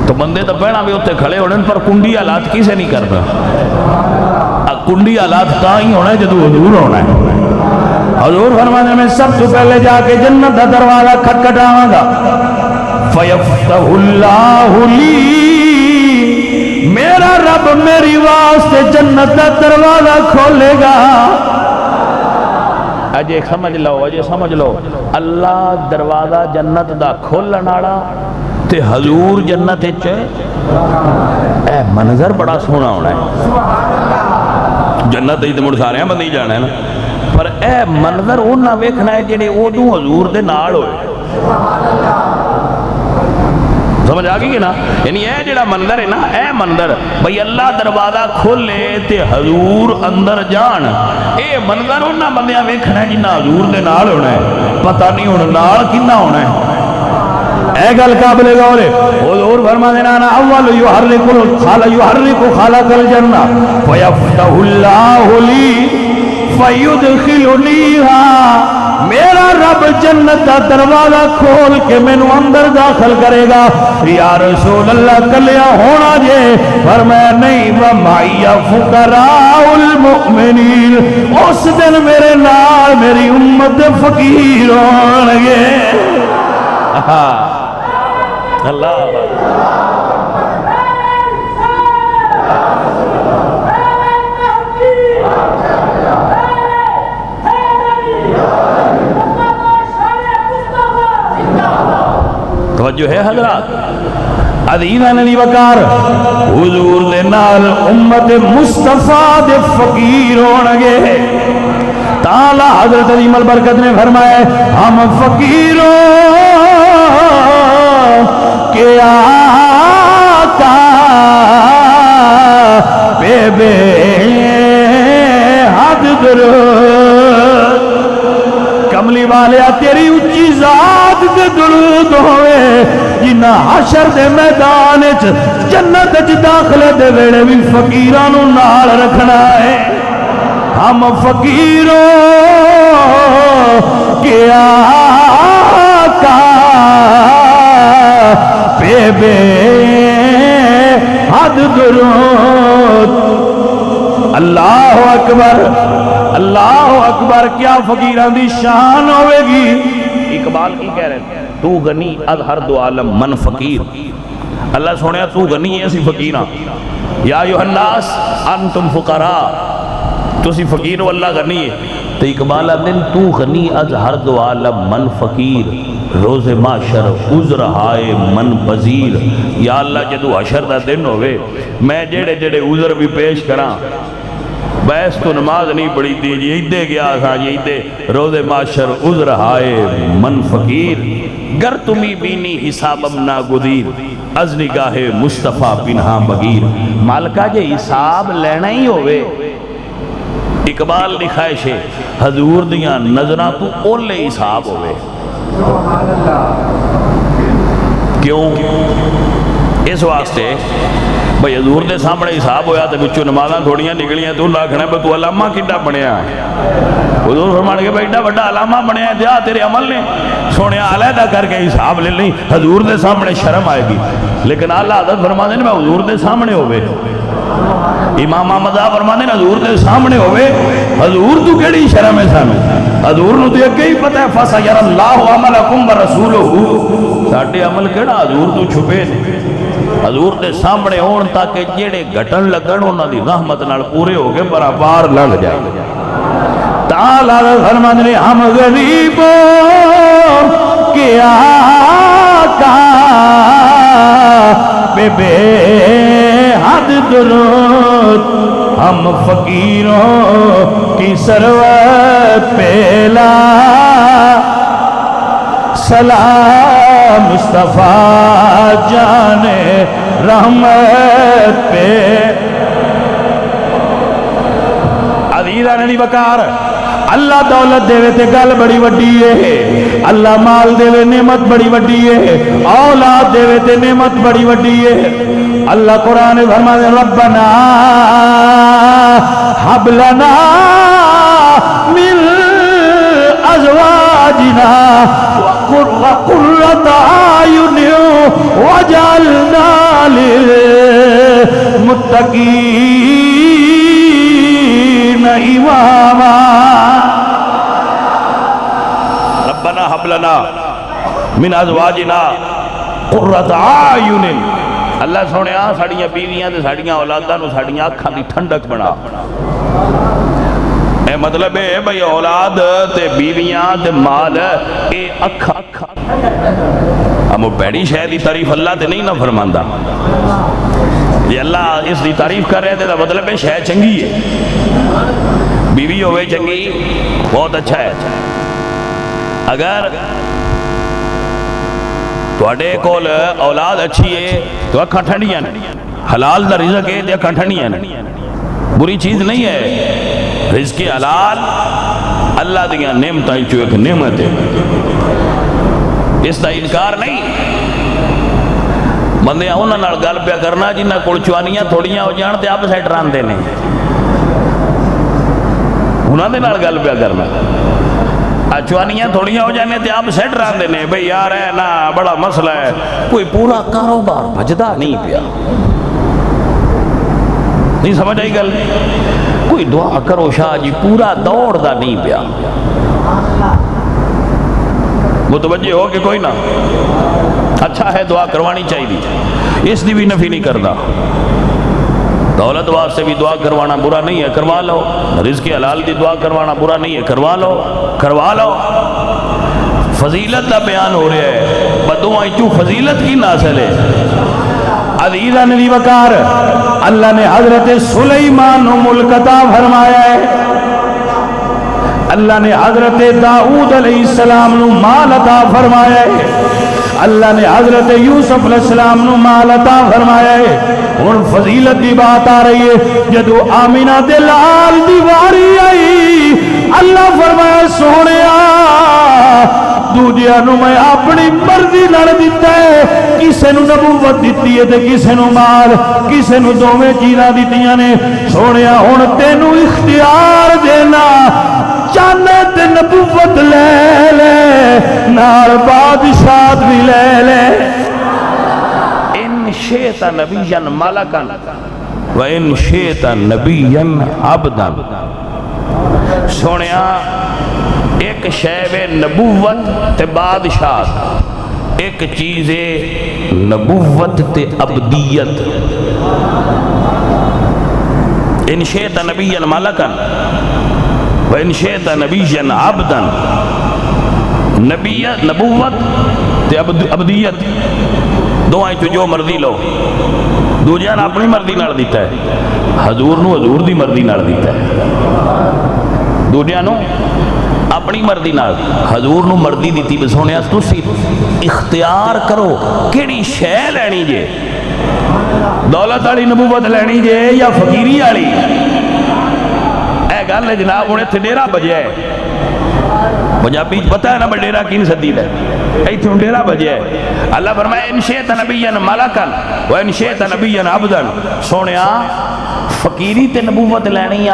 تو بندے تو پہنا بھی ہوتے کھڑے ہونے پر کنڈی حالات کسے نہیں کرتا. کنڈی حالات تا ہی ہونا ہے جدو حضور ہونا ہے. حضور فرمانے میں سب تو پہلے جا کے جنت دا دروازہ کھٹکھٹاواں گا. فیفتح اللہ لی. میرا رب میری واسطے جنت دا دروازہ کھولے گا. اجے سمجھ لو اللہ دروازہ جنت دا کھولن والا تے حضور جنت وچ. اے منظر بڑا سونا ہونا ہے. جنت تے مڑ سارے بندے ہی جانا ہے نا پر اے منظر انہاں ویکھنا ہے جڑے اودوں حضور دے نال ہوئے. سمجھ آ گئی نا. یعنی اے جڑا منظر ہے نا اے منظر بھئی اللہ دروازہ کھولے تے حضور اندر جان. اے منظر انہاں بندیاں ویکھنا ہے جنہاں حضور دے نال ہونا ہے. پتہ نہیں ہن نال کنا ہونا ہے. اے گل قابل غور ہے. حضور فرماتے ہیں انا اول یحرک خلق الجنہ فیفتح اللہ لی فیدخلنیہا، میرا رب جنت کا دروازہ کھول کے مینوں اندر داخل کرے گا۔ یا رسول اللہ کلیا ہونا جے؟ فرمایا نہیں، وَمَعِيَ فُقَرَاءُ الْمُؤْمِنِينَ، اس دن میرے نال میری امت فقیر ہون گے۔ اللہ توجہ ہے حضرات، عزیزان علی وقار، حضور دے نال امت مصطفیٰ دے فقیر ہونگے۔ تعالی حضرت عظیم البرکت نے فرمایا ہم فقیروں کے آقا بے بے حد درود، کملی والیا تیری اچھی ذات دے درود ہوئے جنہ حشر دے میدان جنت داخلے دے ویڑے بھی فقیرانو نال رکھنا ہے۔ ہم فقیروں کے آقا بے بے حد درود۔ اللہ اکبر، اللہ اکبر، کیا فقیران دی شان ہوئے گی۔ اقبال کی کہہ رہے ہیں تو غنی از ہر دو عالم من فقیر، اللہ سونے تو غنی ہے اسی فقیران، یا ایھا الناس انتم فقراء، تو اسی فقیر و اللہ غنی ہے۔ تو اقبال دن تو غنی از ہر دو عالم من فقیر، روز معاشر عذر ہائے من پذیر۔ یا اللہ جدو حشر دا دن ہوئے میں جڑے جڑے عذر بھی پیش کراں، بیس تو نماز نہیں پڑھی تھی جی ایدے گیا تھا جی ایدے روز معاشر عذر ہائے من فقیر، گر تمی بینی حسابم ناگزیر از نگاہ مصطفیٰ پنہاں بغیر۔ مالکہ جے حساب لینا ہی ہوئے، اقبال لکھائش ہے حضور دیاں نظرہ تو اولے حساب ہوئے۔ کیوں؟ اس واسطے بھئی حضور دے سامنے حساب ہویا تو بچو نمازاں تھوڑیاں نکلیاں تو اللہ کھنے پہ تو علامہ کڈا بنیا ہے۔ حضور فرمان کے بیٹا بڑا علامہ بنیا ہے، دیا تیرے عمل نے سونے علیحدہ کر کے حساب لے لیں، حضور دے سامنے شرم آئے گی۔ لیکن اللہ حضرت فرمان دے میں حضور دے سامنے ہوئے، امام احمد فرمان دے حضور دے سامنے ہوئے، حضور تو کیڑی شرم ہے سامنے، حضور نو تو اگے ہی پتہ ہے فَسَيَرَ اللَّهُ عَمَلَكُمْ وَرَسُولُهُ، ساڑھے عمل کیڑا حضور تو چھپے نے، حضور دے سامنے ہون تاکہ جیڑے گھٹن لگن انہاں دی رحمت نال پورے ہو کے برابر لگ جائے۔ تعالیٰ فرمان نے ہم غریبوں کے آقا بے بے حد درود، ہم فقیروں کی سروت پہلا سلام مصطفیٰ جانے رحمت پہ۔ عزیزان علی وقار، اللہ دولت دے تے گل بڑی وڈی ہے، اللہ مال دے نعمت بڑی وڈی ہے، اولاد دے تے نعمت بڑی وڈی ہے۔ اللہ قرآن فرماتے ربنا حب لنا من ازواجنا وقرۃ اعین وجعلنا للمتقین اماما۔ ربنا حب لنا من ازواجنا قرۃ اعین، اللہ سونے ساڑیاں بیویاں تے ساڑیاں اولاداں نو ساڑیاں اکھاں دی ٹھنڈک بنا۔ اے مطلب ہے بھئی اولاد تے بیویاں تے مال اے اکھاں ہم پیڑی شے دی تعریف اللہ تے نہیں نہ فرماندا، یہ اللہ اس دی تعریف کر رہے تھے تو مطلب ہے شے چنگی ہے، بیوی ہوئے چنگی بہت اچھا ہے۔ اگر توڑے کول اولاد اچھی ہے تو اکھاں ٹھنڈیاں نے، حلال دا رزق ہے تو اکھاں ٹھنڈیاں نے، بری چیز نہیں ہے۔ رزق حلال اللہ دیاں نعمتاں چو ایک نعمت ہے، اس دا انکار نہیں۔ بندے انہاں نال گل پیا کرنا جنہاں کول چوانیاں تھوڑیاں ہو جان تے آپ سے ڈراندے نے، انہوں نے نال گل پیا کرنا چوانیاں تھوڑیاں ہو جانے تے آپ سیٹ رہتے ہیں بھئی یار ہے نا بڑا مسئلہ ہے کوئی پورا کاروبار بجدا نہیں پیا نہیں سمجھ آئی گل کوئی دعا کرو شاہ جی پورا دوڑ دا نہیں پیا متوجہ ہو کہ کوئی نہ اچھا ہے دعا کروانی چاہیے اس دی بھی نفی نہیں کرتا دولت واسطے بھی دعا کروانا برا نہیں ہے کروا لو رزق حلال دی دعا کروانا برا نہیں ہے کروا لو فضیلت دا بیان ہو رہا ہے بدعائیں چوں فضیلت کی ناصل ہے عزیزہ نبی وقار اللہ نے حضرت سلیمان کو ملک عطا فرمایا ہے اللہ نے حضرت داؤد علیہ السلام کو مال عطا فرمایا ہے اللہ نے حضرت یوسف علیہ السلام کو مال عطا فرمایا ہے اور فضیلت دی بات آ رہی ہے جدو آمینہ دے لال دی واری آئی اللہ فرمایا سونیا دوجیاں نو میں اپنی مرضی نال دیتا ہے کسے نو نبوت دیتی ہے تے کسے نو مال کسے نو دوویں چیزاں دتیاں نے سونیا ہن تینو اختیار دینا چاہنے تے نبوت لے لے نال بادشاہت بھی لے لے ان شئت نبیا ملکا و ان شئت نبیا عبدا سونیا ایک شیب نبوت تے بادشاہت ایک چیز نبوت تے عبدیت ان شئت نبیا ملکا وَإِن شِئْتَ نَبِيًّا عَبْدًا نبوت تے عبدیت دوائیں تو جو مرضی لو دو جان اپنی مرضی نال دیتا ہے حضور نو حضور دی مرضی نال دیتا ہے دو جانو اپنی مرضی نال حضور نو مرضی دیتی بسونیا تسی اختیار کرو کیڑی شے لینی جے دولت والی نبوت لینی جے یا فقیری والی گل ہے جناب انہیں تھے ڈیرہ بجے ہے پنجابی پتہ ہے نا میں ڈیرہ کین سدید ہے ایتھے ان ڈیرہ بجے ہے اللہ فرمائے ان شئت نبیا ملکا و ان شئت نبیا عبدا سونیا فقیری تے نبوت لینی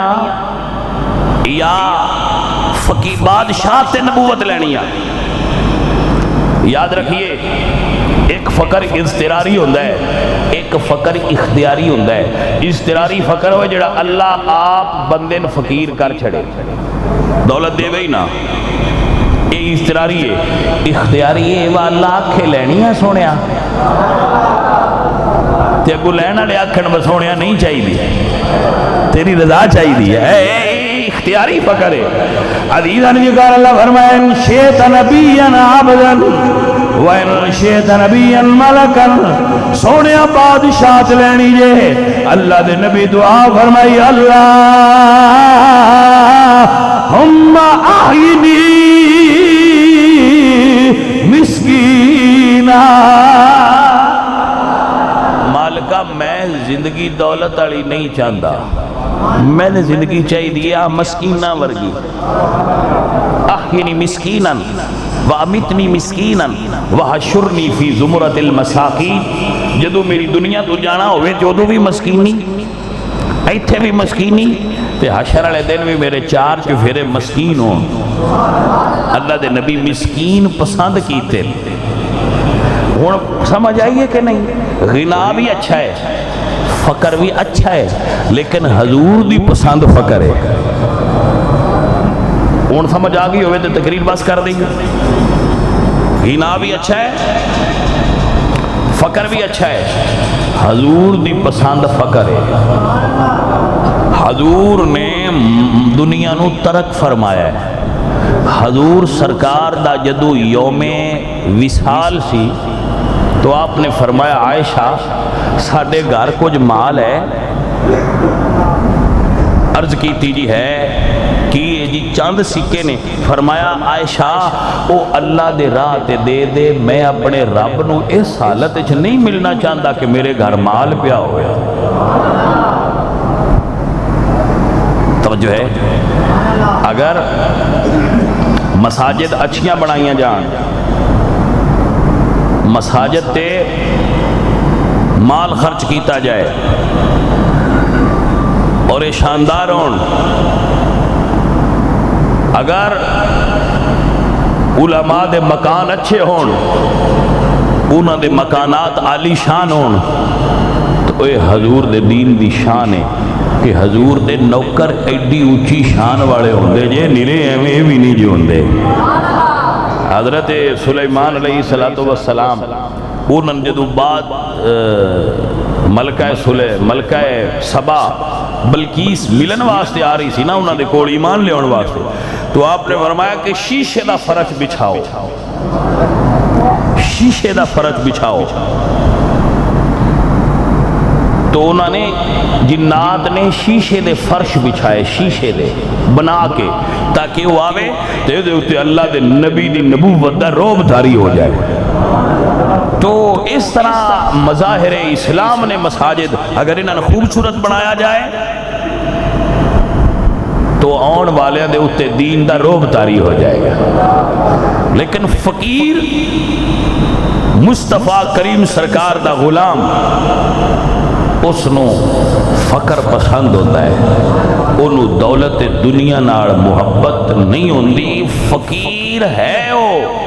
یا فقیر بادشاہ تے نبوت لینی یاد رکھیے ایک فقر اضطراری ہوندہ ہے ایک فقر اختیاری ہوندہ ہے اضطراری فقر ہوئے جڑا اللہ آپ بندے نے فقیر کر چھڑے دولت دے بھئی نا یہ اضطراری ہے اختیاری ہے وہ اللہ آنکھیں لینی ہے سونیا تے اگو لینا لے آنکھیں بسونیا نہیں چاہی دی تیری رضا چاہی دی ہے اختیاری فقر ہے عزیزہ نے کہا اللہ فرمائے ان شئت نبیا عبدا وَإِن شِئْتَ نَبِيًّا مَلَكًا سونیا بادشاہت لینی جے اللہ دے نبی دعا فرمائی اللہ ہم آئینی مسکینہ مالکہ میں زندگی دولت علی نہیں چاہتا میں نے زندگی چاہی دیا مسکینہ ورگی آئینی مسکینہ وَأَمِتْنِي مِسْكِينًا وَحَشُرْنِي فِي زُمُرَةِ الْمَسَاقِينَ جدو میری دنیا تو جانا ہوئے جدو بھی مسکینی ایتھے بھی مسکینی تے حشر علیہ دن بھی میرے چار چفیرے مسکین ہوں اللہ دے نبی مسکین پسند کیتے سمجھ آئیے کہ نہیں غنا بھی اچھا ہے فقر بھی اچھا ہے لیکن حضور دی پسند فقر ہے ہوں سمجھ آ گئی ہوئے تو تقریر بس کر دیں غنا بھی اچھا ہے فقر بھی اچھا ہے حضور دی پسند فقر ہے حضور نے دنیا نو ترک فرمایا ہے حضور سرکار دا جدو یوم وصال سی تو آپ نے فرمایا عائشہ ساڑھے گھر کچھ مال ہے عرض کی تیجی ہے کہ جی چاند سکے نے فرمایا عائشہ او اللہ دے راہ تے دے دے میں اپنے رب نو اس حالت اچھ نہیں ملنا چاہتا کہ میرے گھر مال پیا ہویا توجہ ہے اگر مساجد اچھیاں بنائیاں جان مساجد تے مال خرچ کیتا جائے اور یہ شاندار ہون اگر علماء دے مکان اچھے ہون، انہاں دے مکانات عالی شان ہون، تو اے حضور دے دین دی شان ہے کہ حضور دے نوکر ایڈی اونچی شان والے ہوندے جے نیرے ایویں بھی نہیں جو ہوندے۔ حضرت سلیمان علیہ السلام انہوں نے جدو بعد ملکہ سبا بلقیس ملن واسطے آ رہی سی نا انہوں نے کول ایمان لیون واسطے، تو آپ نے فرمایا کہ شیشے دا فرش بچھاؤ، شیشے دا فرش بچھاؤ۔ تو انہوں نے جنات نے شیشے دے فرش بچھائے، شیشے دے بنا کے، تاکہ وہ آوے تے دے اتے اللہ دے نبی دی نبوت دا روب دھاری ہو جائے۔ تو اس طرح مظاہر اسلام نے مساجد اگر انہوں نے خوبصورت بنایا جائے تو آن والے دے اتے دین دا روب دھاری ہو جائے گا۔ لیکن فقیر مصطفیٰ کریم سرکار دا غلام اس نو فقر پسند ہوتا ہے، انہوں دولت دنیا نال محبت نہیں ہوندی۔ فقیر ہے وہ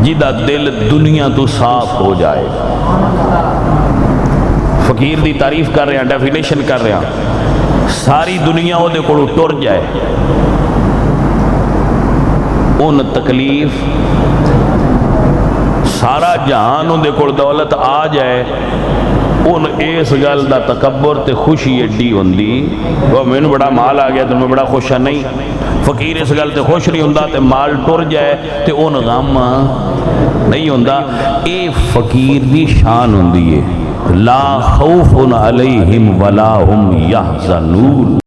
جدہ دل دنیا تو صاف ہو جائے۔ فقیر دی تعریف کر رہے ہیں، ڈیفینیشن کر رہے ہیں، ساری دنیا وہ دے کو ٹر جائے، ان تکلیف سارا جہان ان دے کو دولت آ جائے، ان اس گل دا تکبر تے خوشی ایڈی ہوندی، وہ میں نے بڑا مال آ گیا تو میں بڑا خوش ہاں، نہیں۔ فقیر اس گل تے خوش نہیں ہوندا تے مال ٹر جائے تے ان غم نہیں ہوندا۔ اے فقیر دی شان ہوندی ہے، لا خوف علیہم ولا ہم یحزنون۔